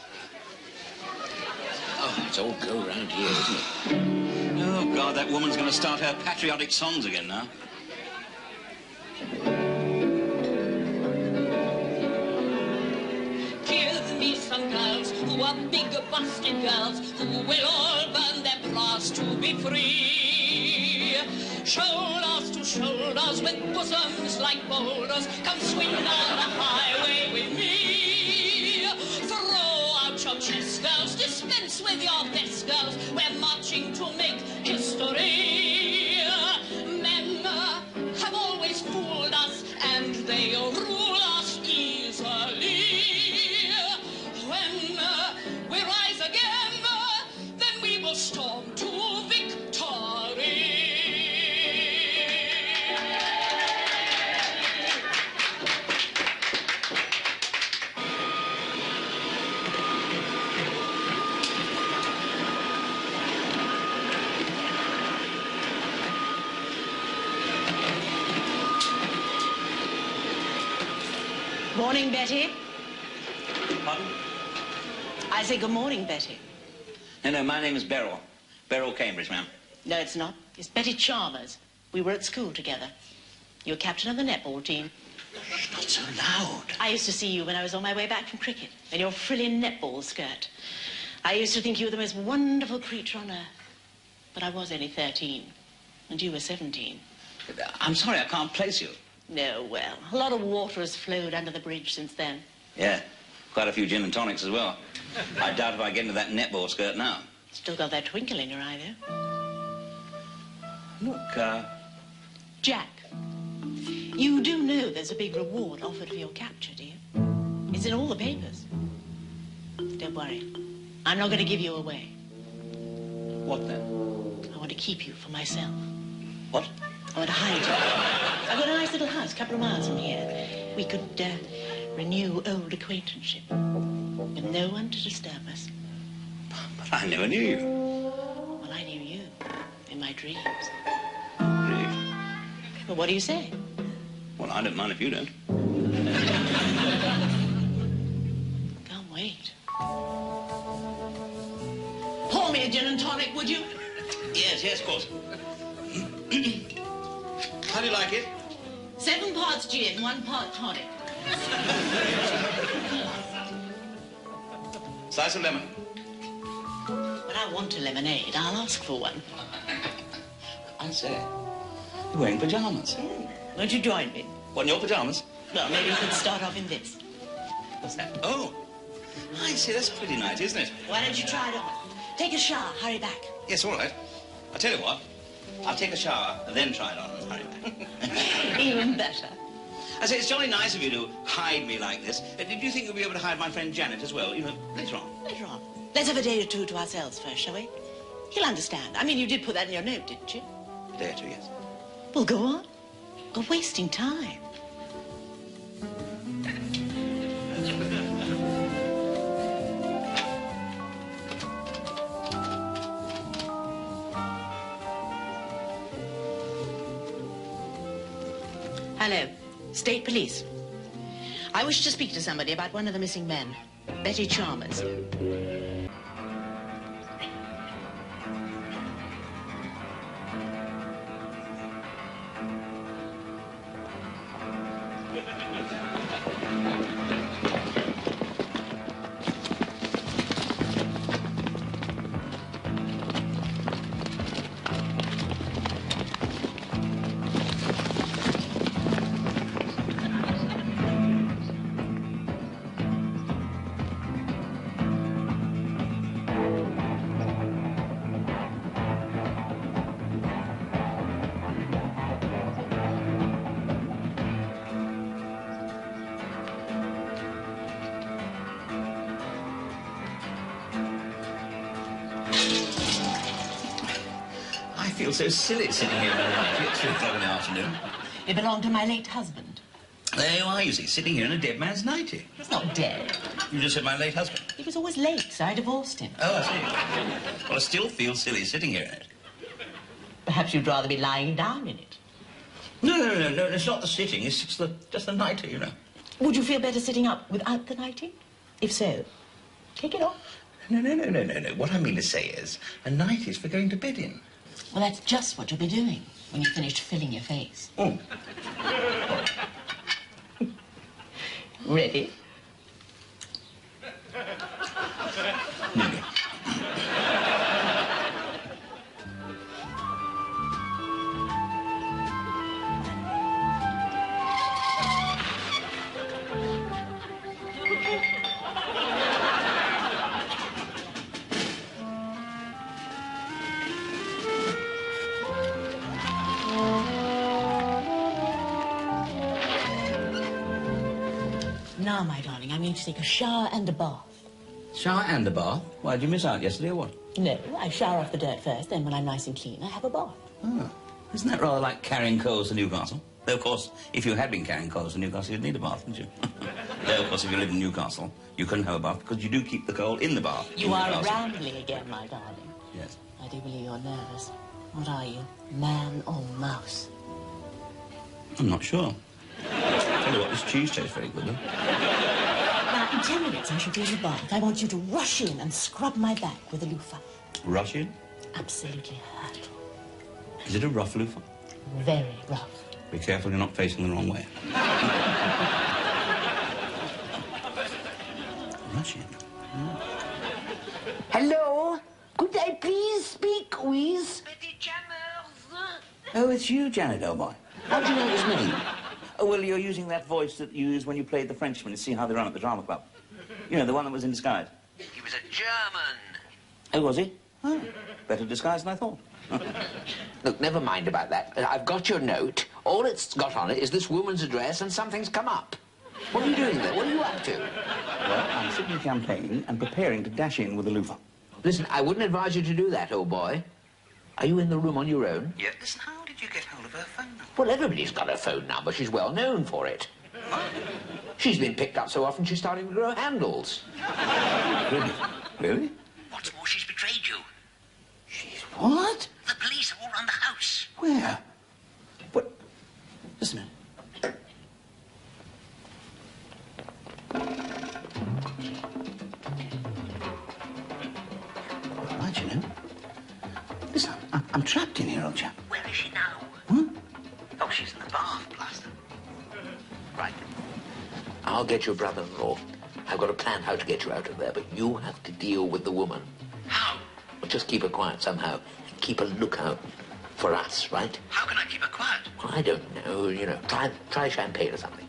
C: Oh, it's all go round here, isn't it?
D: Oh, God, that woman's going to start her patriotic songs again now.
N: Give me some girls who are big, busted girls who will all burn their bras to be free. Shoulders to shoulders with bosoms like boulders, come swing down the highway with me. Throw out your chest, girls, dispense with your best girls. We're marching to make history. Men have always fooled us, and they rule us easily. When we rise again, then we will storm to victory.
F: Morning, Betty.
D: Pardon?
F: I say good morning, Betty.
D: No, my name is Beryl. Beryl Cambridge, ma'am.
F: No, it's not. It's Betty Chalmers. We were at school together. You're captain of the netball team.
D: Shh, not so loud.
F: I used to see you when I was on my way back from cricket in your frilly netball skirt. I used to think you were the most wonderful creature on earth. But I was only 13, and you were 17.
D: I'm sorry, I can't place you.
F: No, well, a lot of water has flowed under the bridge since then.
D: Yeah, quite a few gin and tonics as well. I doubt if I get into that netball skirt now.
F: Still got that twinkle in your eye, though.
D: Look,
F: Jack, you do know there's a big reward offered for your capture, do you? It's in all the papers. Don't worry. I'm not going to give you away.
D: What then?
F: I want to keep you for myself.
D: What?
F: I want to hide you. I've got a nice little house a couple of miles from here. We could renew old acquaintanceship with no one to disturb us.
D: But I never knew you.
F: Well, I knew you in my dreams.
D: Really?
F: Well, what do you say?
D: Well, I don't mind if you don't.
F: Can't wait. Pour me a gin and tonic, would you?
D: Yes, of course. How do you like it?
F: 7 parts gin, 1 part tonic.
D: Slice of lemon.
F: When I want a lemonade, I'll ask for one.
D: I say, you're wearing pyjamas.
F: Won't you join me?
D: What, in your pyjamas?
F: Well, maybe we could start off in this.
D: What's that? Oh, I see, that's pretty nice, isn't it?
F: Why don't you try it on? Take a shower, hurry back.
D: Yes, all right. I'll tell you what. I'll take a shower and then try it on and hurry back.
F: Even better.
D: I say, it's jolly nice of you to hide me like this. Did you think you'd be able to hide my friend Janet as well? You know, later on.
F: Later on. Let's have a day or two to ourselves first, shall we? He'll understand. I mean, you did put that in your note, didn't you?
D: A day or two, yes.
F: Well, go on. We're wasting time. Hello. State Police. I wish to speak to somebody about one of the missing men. Betty Chalmers.
D: I feel so silly sitting here at 3 o'clock in the afternoon.
F: It belonged to my late husband.
D: There you are, you see, sitting here in a dead man's nightie.
F: He's not dead.
D: You just said my late husband.
F: He was always late, so I divorced him.
D: Oh, I see. Well, I still feel silly sitting here in it.
F: Perhaps you'd rather be lying down in it.
D: No, it's not the sitting, it's just the nightie, you know.
F: Would you feel better sitting up without the nightie? If so, take it off.
D: No. What I mean to say is, a nightie is for going to bed in.
F: Well, that's just what you'll be doing when you've finished filling your face.
D: Oh.
F: Ready? Now, my darling, I'm going to take a shower and a bath.
D: Shower and a bath? Why, did you miss out yesterday or what?
F: No, I shower off the dirt first, then when I'm nice and clean, I have a bath.
D: Oh. Isn't that rather like carrying coals to Newcastle? Though, of course, if you had been carrying coals to Newcastle, you'd need a bath, wouldn't you? Though, of course, if you live in Newcastle, you couldn't have a bath because you do keep the coal in the bath.
F: You are rambling again, my darling.
D: Yes.
F: I do believe you're nervous. What are you, man or mouse?
D: I'm not sure. Tell you what, this cheese tastes very good, though.
F: Now, in 10 minutes, I shall be in the bath. I want you to rush in and scrub my back with a loofah.
D: Rush in?
F: Absolutely hurt.
D: Is it a rough loofah?
F: Very rough.
D: Be careful you're not facing the wrong way. Rush in.
C: Hello? Could I please speak with...
K: Betty Chalmers.
D: Oh, it's you, Janet, old boy. How do you know his name? Oh, well, you're using that voice that you used when you played the Frenchman and See How They Run at the Drama Club. You know, the one that was in disguise.
K: He was a German.
D: Oh, was he? Oh, better disguised than I thought.
C: Look, never mind about that. I've got your note. All it's got on it is this woman's address and something's come up. What are you doing there? What are you up to?
D: Well, I'm sipping champagne and preparing to dash in with a loofah.
C: Listen, I wouldn't advise you to do that, old boy. Are you in the room on your own?
D: Yeah, listen, how did you get hold of her phone number?
C: Well, everybody's got a phone number. She's well known for it. She's been picked up so often she's starting to grow handles.
D: Really? Really?
K: What's more, she's betrayed you.
D: She's what?
K: The police have all run the house.
D: Where? What? Just a minute. Right, you know. Listen, I'm trapped in here, old chap.
K: Where is she now?
D: Huh?
K: Oh, she's in the bath, Blaster.
C: Right. I'll get your brother-in-law. I've got a plan how to get you out of there, but you have to deal with the woman.
K: How?
C: Well, just keep her quiet somehow. Keep a lookout for us, right?
K: How can I keep her quiet?
C: Well, I don't know. You know, try champagne or something.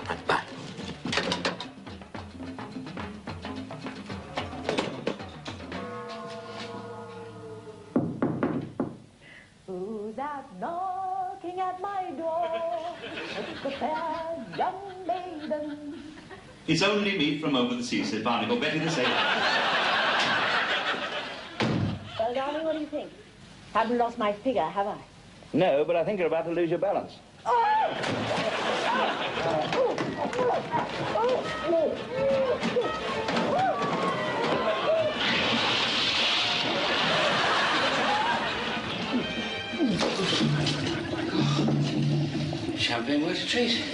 C: Right, bye.
F: Who's that knocking at my door?
O: The fair young maiden.
D: It's only me from over the sea, said Barnacle. Betty the same.
O: Well, darling, what do you think? Haven't lost my figure, have I?
D: No, but I think you're about to lose your balance.
H: Champagne worth a treat.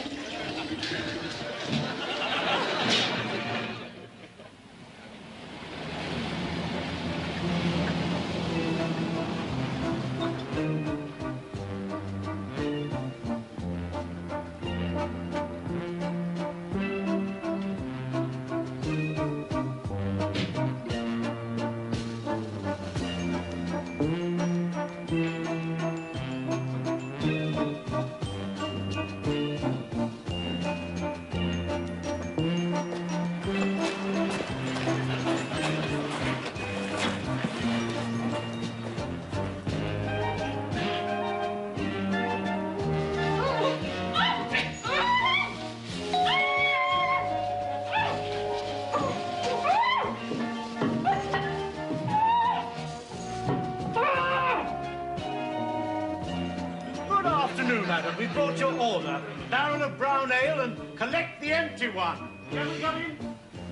E: We brought your order. Barrel of brown ale and collect the empty one. Everybody?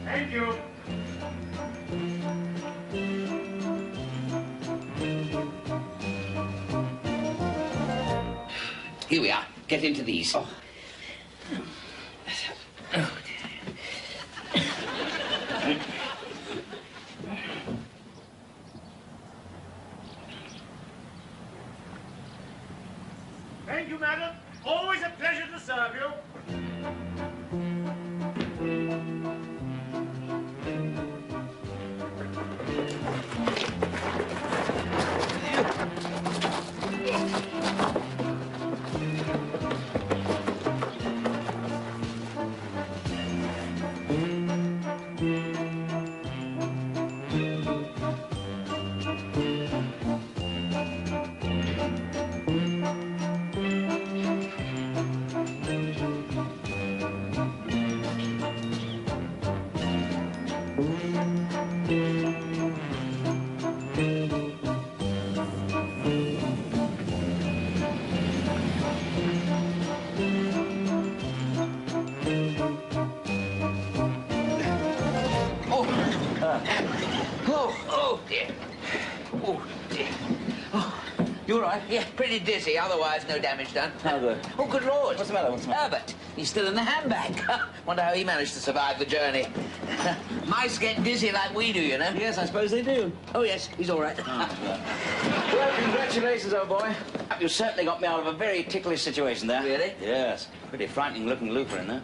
E: Thank you.
H: Here we are. Get into these. Oh.
E: Thank you, madam. Always a pleasure to serve you.
C: Yeah, pretty dizzy, otherwise no damage done.
D: How good?
C: Oh, good Lord.
D: What's the matter? What's the matter?
C: Herbert, he's still in the handbag. Wonder how he managed to survive the journey. Mice get dizzy like we do, you know.
D: Yes, I suppose they do.
C: Oh, yes, he's all right.
D: Well, congratulations, old boy. You certainly got me out of a very ticklish situation there.
C: Really?
D: Yes. Pretty frightening-looking Luther in there.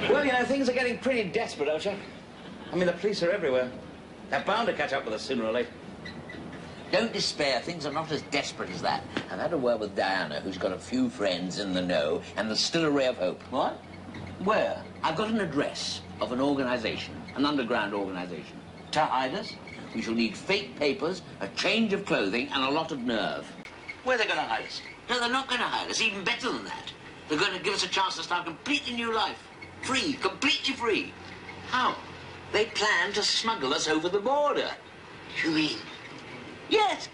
D: Well, you know, things are getting pretty desperate, don't you? I mean, the police are everywhere. They're bound to catch up with us sooner or later.
C: Don't despair. Things are not as desperate as that. I've had a word with Diana, who's got a few friends in the know, and there's still a ray of hope.
D: What?
C: Where? I've got an address of an organization, an underground organization. To hide us, we shall need fake papers, a change of clothing, and a lot of nerve.
D: Where are they going to hide us?
C: No, they're not going to hide us. Even better than that. They're going to give us a chance to start a completely new life. Free, completely free. How? They plan to smuggle us over the border.
H: You mean?
C: Yes.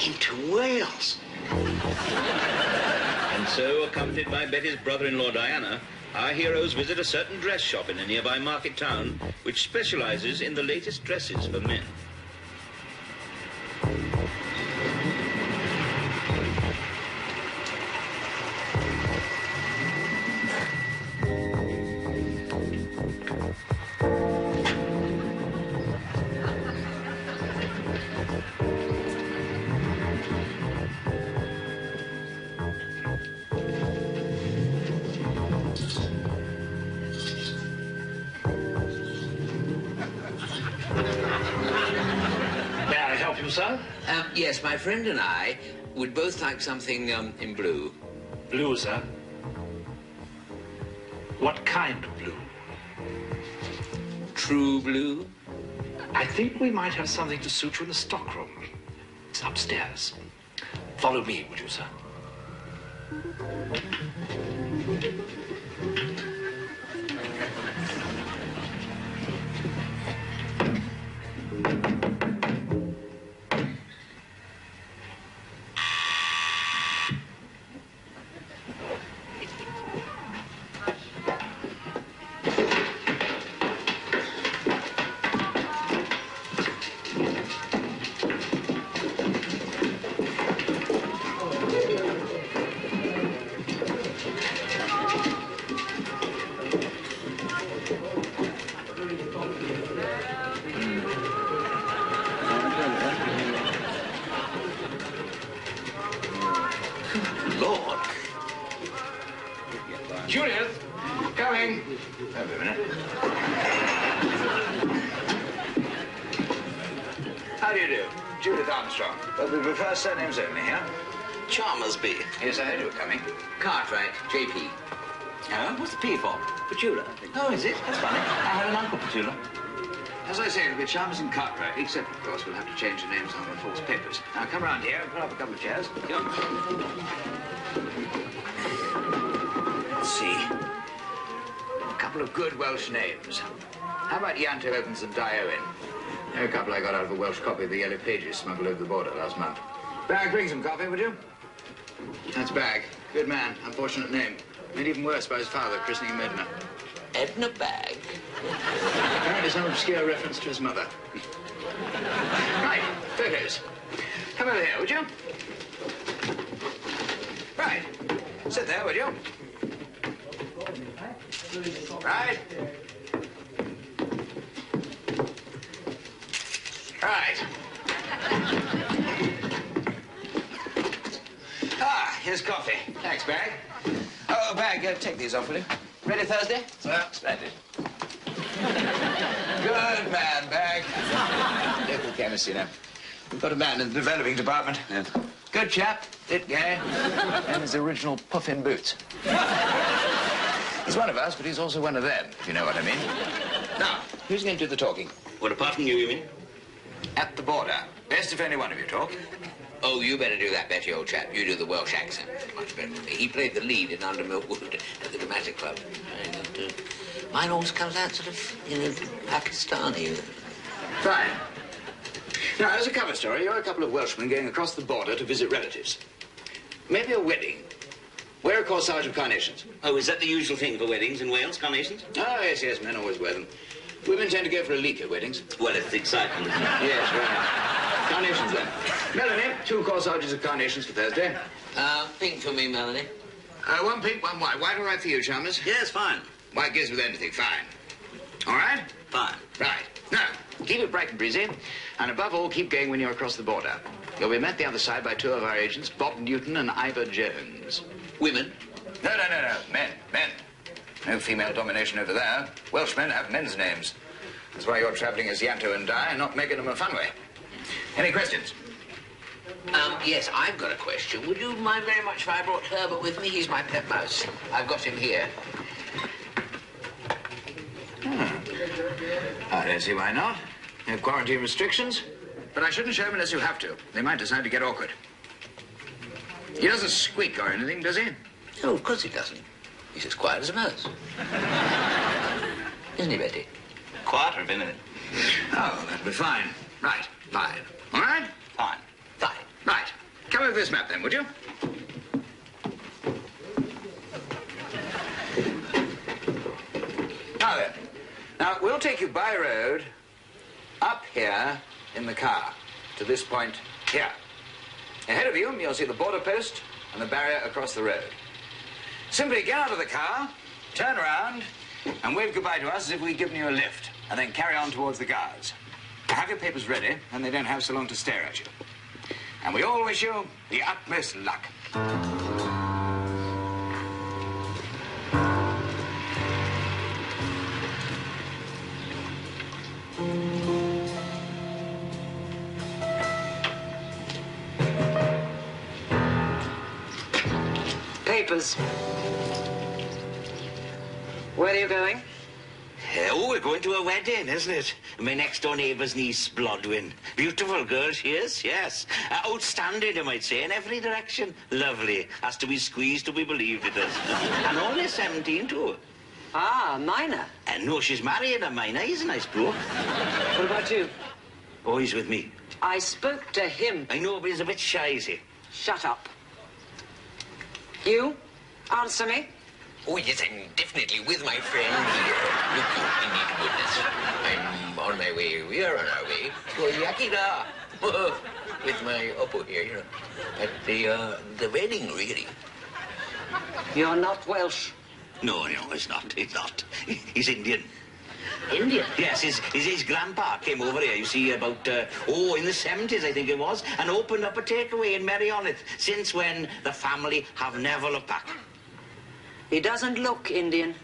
H: Into Wales.
A: And so, accompanied by Betty's brother-in-law, Diana, our heroes visit a certain dress shop in a nearby market town, which specializes in the latest dresses for men.
E: Sir?
C: Yes, my friend and I would both like something in blue.
E: Blue, sir? What kind of blue?
C: True blue?
E: I think we might have something to suit you in the stockroom. It's upstairs. Follow me, would you, sir?
H: Lord. Judith, coming. Wait a minute. How do you do? Judith Armstrong. But we prefer surnames only, yeah? Chalmersby. Yes, I heard you were coming. Cartwright, JP. Oh, what's the P for? Petula. Oh, is it? That's funny. I have an uncle Petula. As I say, it'll be Chalmers and Cartwright, except, of course, we'll have to change the names on the false papers. Now, come round here and put up a couple of chairs. Come. Let's see. A couple of good Welsh names. How about Ianto Opens and Di Owen? They're a couple I got out of a Welsh copy of the Yellow Pages smuggled over the border last month. Bag, bring some coffee, would you? That's Bag. Good man. Unfortunate name. Made even worse by his father, christening him Edna.
C: Edna Bag?
H: Apparently some obscure reference to his mother. Right, photos. Come over here, would you? Right. Sit there, would you? Right. Right. Ah, here's coffee. Thanks, Bag. Oh, Bag, take these off, will you? Ready Thursday? Well, splendid. Good man, Bag. Local chemist, you know. We've got a man in the developing department. Yeah. Good chap, bit gay, and his original puffin boots. He's one of us, but he's also one of them, if you know what I mean. Now, who's going to do the talking?
C: Well, apart from you mean?
H: At the border. Best if any one of you talk.
C: Oh, you better do that, Betty, old chap. You do the Welsh accent. Much better than me. He played the lead in Under Milkwood at the Dramatic Club. And, mine always comes out sort of, you know, Pakistani.
H: Fine. Now, as a cover story, you're a couple of Welshmen going across the border to visit relatives. Maybe a wedding. Wear a corsage of carnations.
C: Oh, is that the usual thing for weddings in Wales, carnations?
H: Oh, yes, yes, men always wear them. Women tend to go for a leek at weddings.
C: Well, it's exciting, isn't it?
H: Yes, very nice. Carnations, then. Melanie, 2 corsages of carnations for Thursday.
C: Pink for me, Melanie.
H: One pink, one white. White all right for you, Chalmers?
C: Yes, fine.
H: White goes with anything, fine. All right?
C: Fine.
H: Right. Now, keep it bright and breezy, and above all, keep going when you're across the border. You'll be met the other side by 2 of our agents, Bob Newton and Ivor Jones.
C: Women?
H: No. Men. No female domination over there. Welshmen have men's names. That's why you're travelling as Yanto and Di, not making them a funway. Any questions?
C: Yes, I've got a question. Would you mind very much if I brought Herbert with me? He's my pet mouse. I've got him here.
H: I don't see why not. No quarantine restrictions. But I shouldn't show him unless you have to. They might decide to get awkward. He doesn't squeak or anything, does he?
C: No, of course he doesn't. He's as quiet as a mouse. Isn't he, Betty?
H: Quieter a minute. Oh, that'll be fine. Right, fine. All right?
C: Fine.
H: Right. Come over this map, then, would you? Now, then. Now, we'll take you by road up here in the car to this point here. Ahead of you, you'll see the border post and the barrier across the road. Simply get out of the car, turn around, and wave goodbye to us as if we'd given you a lift, and then carry on towards the guards. Have your papers ready, and they don't have so long to stare at you. And we all wish you the utmost luck.
K: Papers. Where are you going?
C: Oh,
D: we're going to a wedding, isn't it? My next-door neighbour's niece, Blodwyn. Beautiful girl she is, yes. Outstanding, I might say, in every direction. Lovely. Has to be squeezed to be believed, it does. And only 17, too.
K: Ah, minor.
D: No, she's marrying a minor. He's a nice bloke.
K: What about you?
D: Oh, he's with me.
K: I spoke to him.
D: I know, but he's a bit shy, is he?
K: Shut up. You? Answer me.
C: Oh, yes, I'm definitely with my friend here. Look, you need goodness. I'm on my way. We are on our way to Yakida. With my oppo here, you know. At the wedding, really.
K: You're not Welsh.
D: No, he's not. He's not. He's Indian.
B: Indian?
D: Yes, his grandpa came over here, you see, about, in the 70s, I think it was, and opened up a takeaway in Merrioneth, since when the family have never looked back.
K: He doesn't look Indian.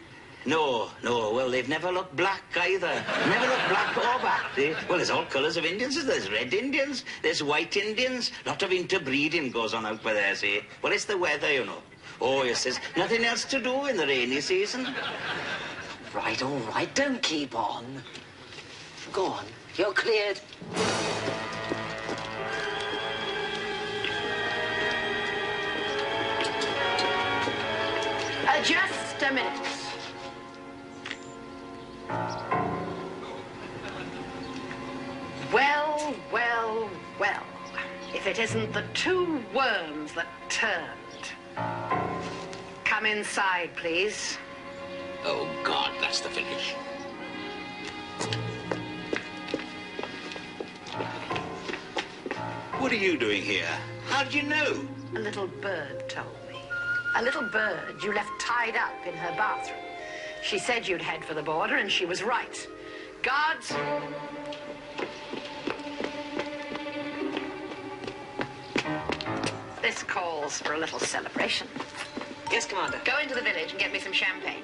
D: No, well, they've never looked black either. Never looked black or back. Well, there's all colours of Indians. There's red Indians, there's white Indians. Lot of interbreeding goes on out by there, see. Well, it's the weather, you know. Oh, yes, there's nothing else to do in the rainy season.
K: All right, don't keep on. Go on, you're cleared.
B: Just a minute. Well. If it isn't the two worms that turned. Come inside, please.
C: Oh, God, that's the finish.
D: What are you doing here? How did you know?
B: A little bird told me. A little bird you left tied up in her bathroom. She said you'd head for the border, and she was right. Guards. This calls for a little celebration.
K: Yes, Commander.
B: Go into the village and get me some champagne.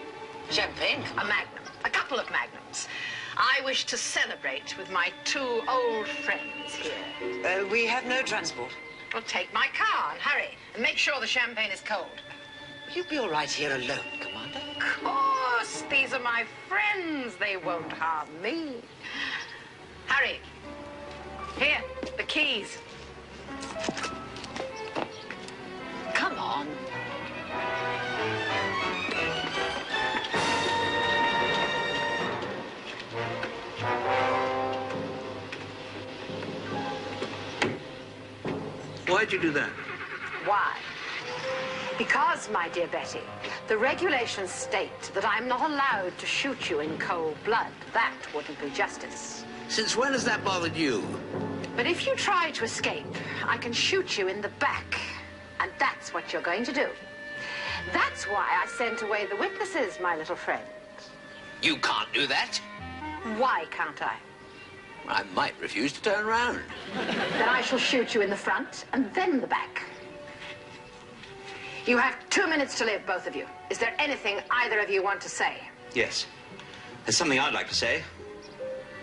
K: Champagne?
B: A magnum. A couple of magnums. I wish to celebrate with my two old friends here.
K: We have no transport.
B: Well, take my car and hurry. And make sure the champagne is cold.
K: You'll be all right here alone, Commander.
B: Of course. These are my friends. They won't harm me. Hurry. Here, the keys. Come on.
D: Why'd you do that?
B: Why? Because, my dear Betty, the regulations state that I'm not allowed to shoot you in cold blood. That wouldn't be justice.
C: Since when has that bothered you?
B: But if you try to escape, I can shoot you in the back. And that's what you're going to do. That's why I sent away the witnesses, my little friend.
C: You can't do that.
B: Why can't I?
C: I might refuse to turn around.
B: Then I shall shoot you in the front and then the back. You have 2 minutes to live, both of you. Is there anything either of you want to say?
D: Yes. There's something I'd like to say.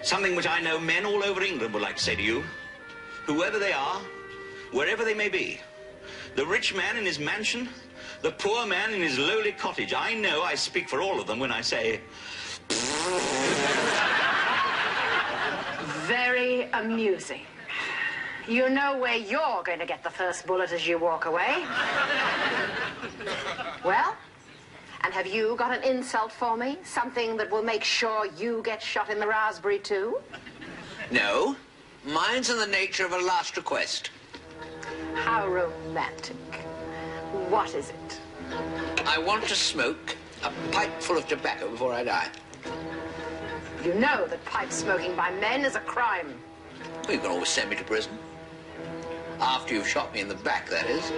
D: Something which I know men all over England would like to say to you. Whoever they are, wherever they may be. The rich man in his mansion, the poor man in his lowly cottage. I know I speak for all of them when I say...
B: Very amusing. You know where you're going to get the first bullet as you walk away. Well, and have you got an insult for me? Something that will make sure you get shot in the raspberry too?
C: No. Mine's in the nature of a last request.
B: How romantic. What is it?
C: I want to smoke a pipe full of tobacco before I die.
B: You know that pipe smoking by men is a crime.
C: Well, you can always send me to prison. After you've shot me in the back, that is.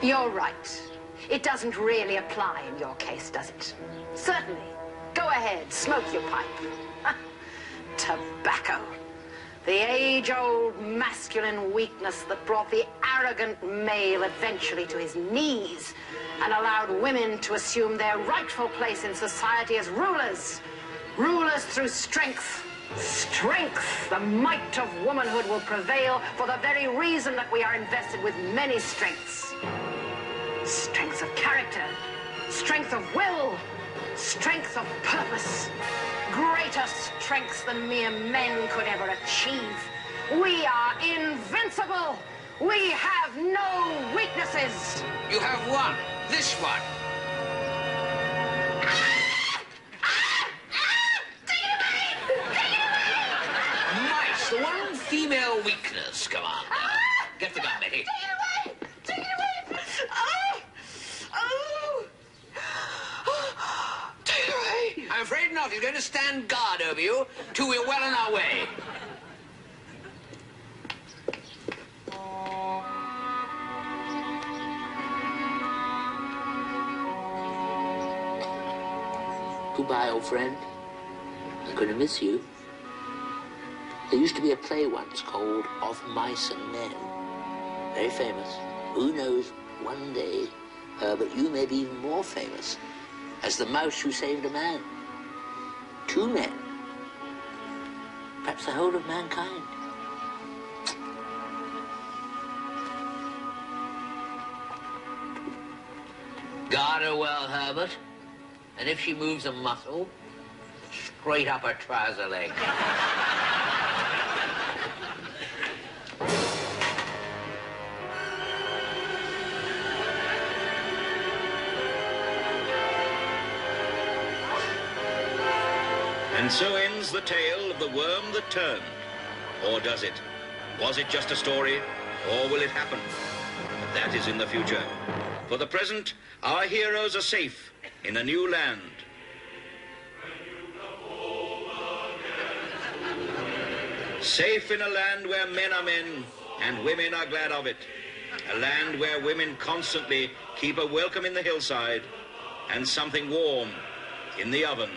B: You're right. It doesn't really apply in your case, does it? Certainly. Go ahead, smoke your pipe. Tobacco. The age-old masculine weakness that brought the arrogant male eventually to his knees and allowed women to assume their rightful place in society as rulers. Rulers through strength. Strength, the might of womanhood will prevail for the very reason that we are invested with many strengths. Strength of character, strength of will, Strength of purpose. Greater strength than mere men could ever achieve. We are invincible. We have no weaknesses.
C: You have one. This one. Nice. The one female weakness. Come on. Get the gun, Betty.
B: Take it away. Oh. Oh. Take it away.
C: I'm afraid not. He's going to stand guard over you till we're well on our way. Goodbye, old friend. I'm going to miss you. There used to be a play once called Of Mice and Men. Very famous. Who knows, one day, Herbert, you may be even more famous as the mouse who saved a man. 2 men. Perhaps the whole of mankind. Guard her well, Herbert. And if she moves a muscle, straight up her trouser leg.
A: And so ends the tale of the worm that turned. Or does it? Was it just a story? Or will it happen? That is in the future. For the present, our heroes are safe in a new land. Safe in a land where men are men and women are glad of it. A land where women constantly keep a welcome in the hillside and something warm in the oven.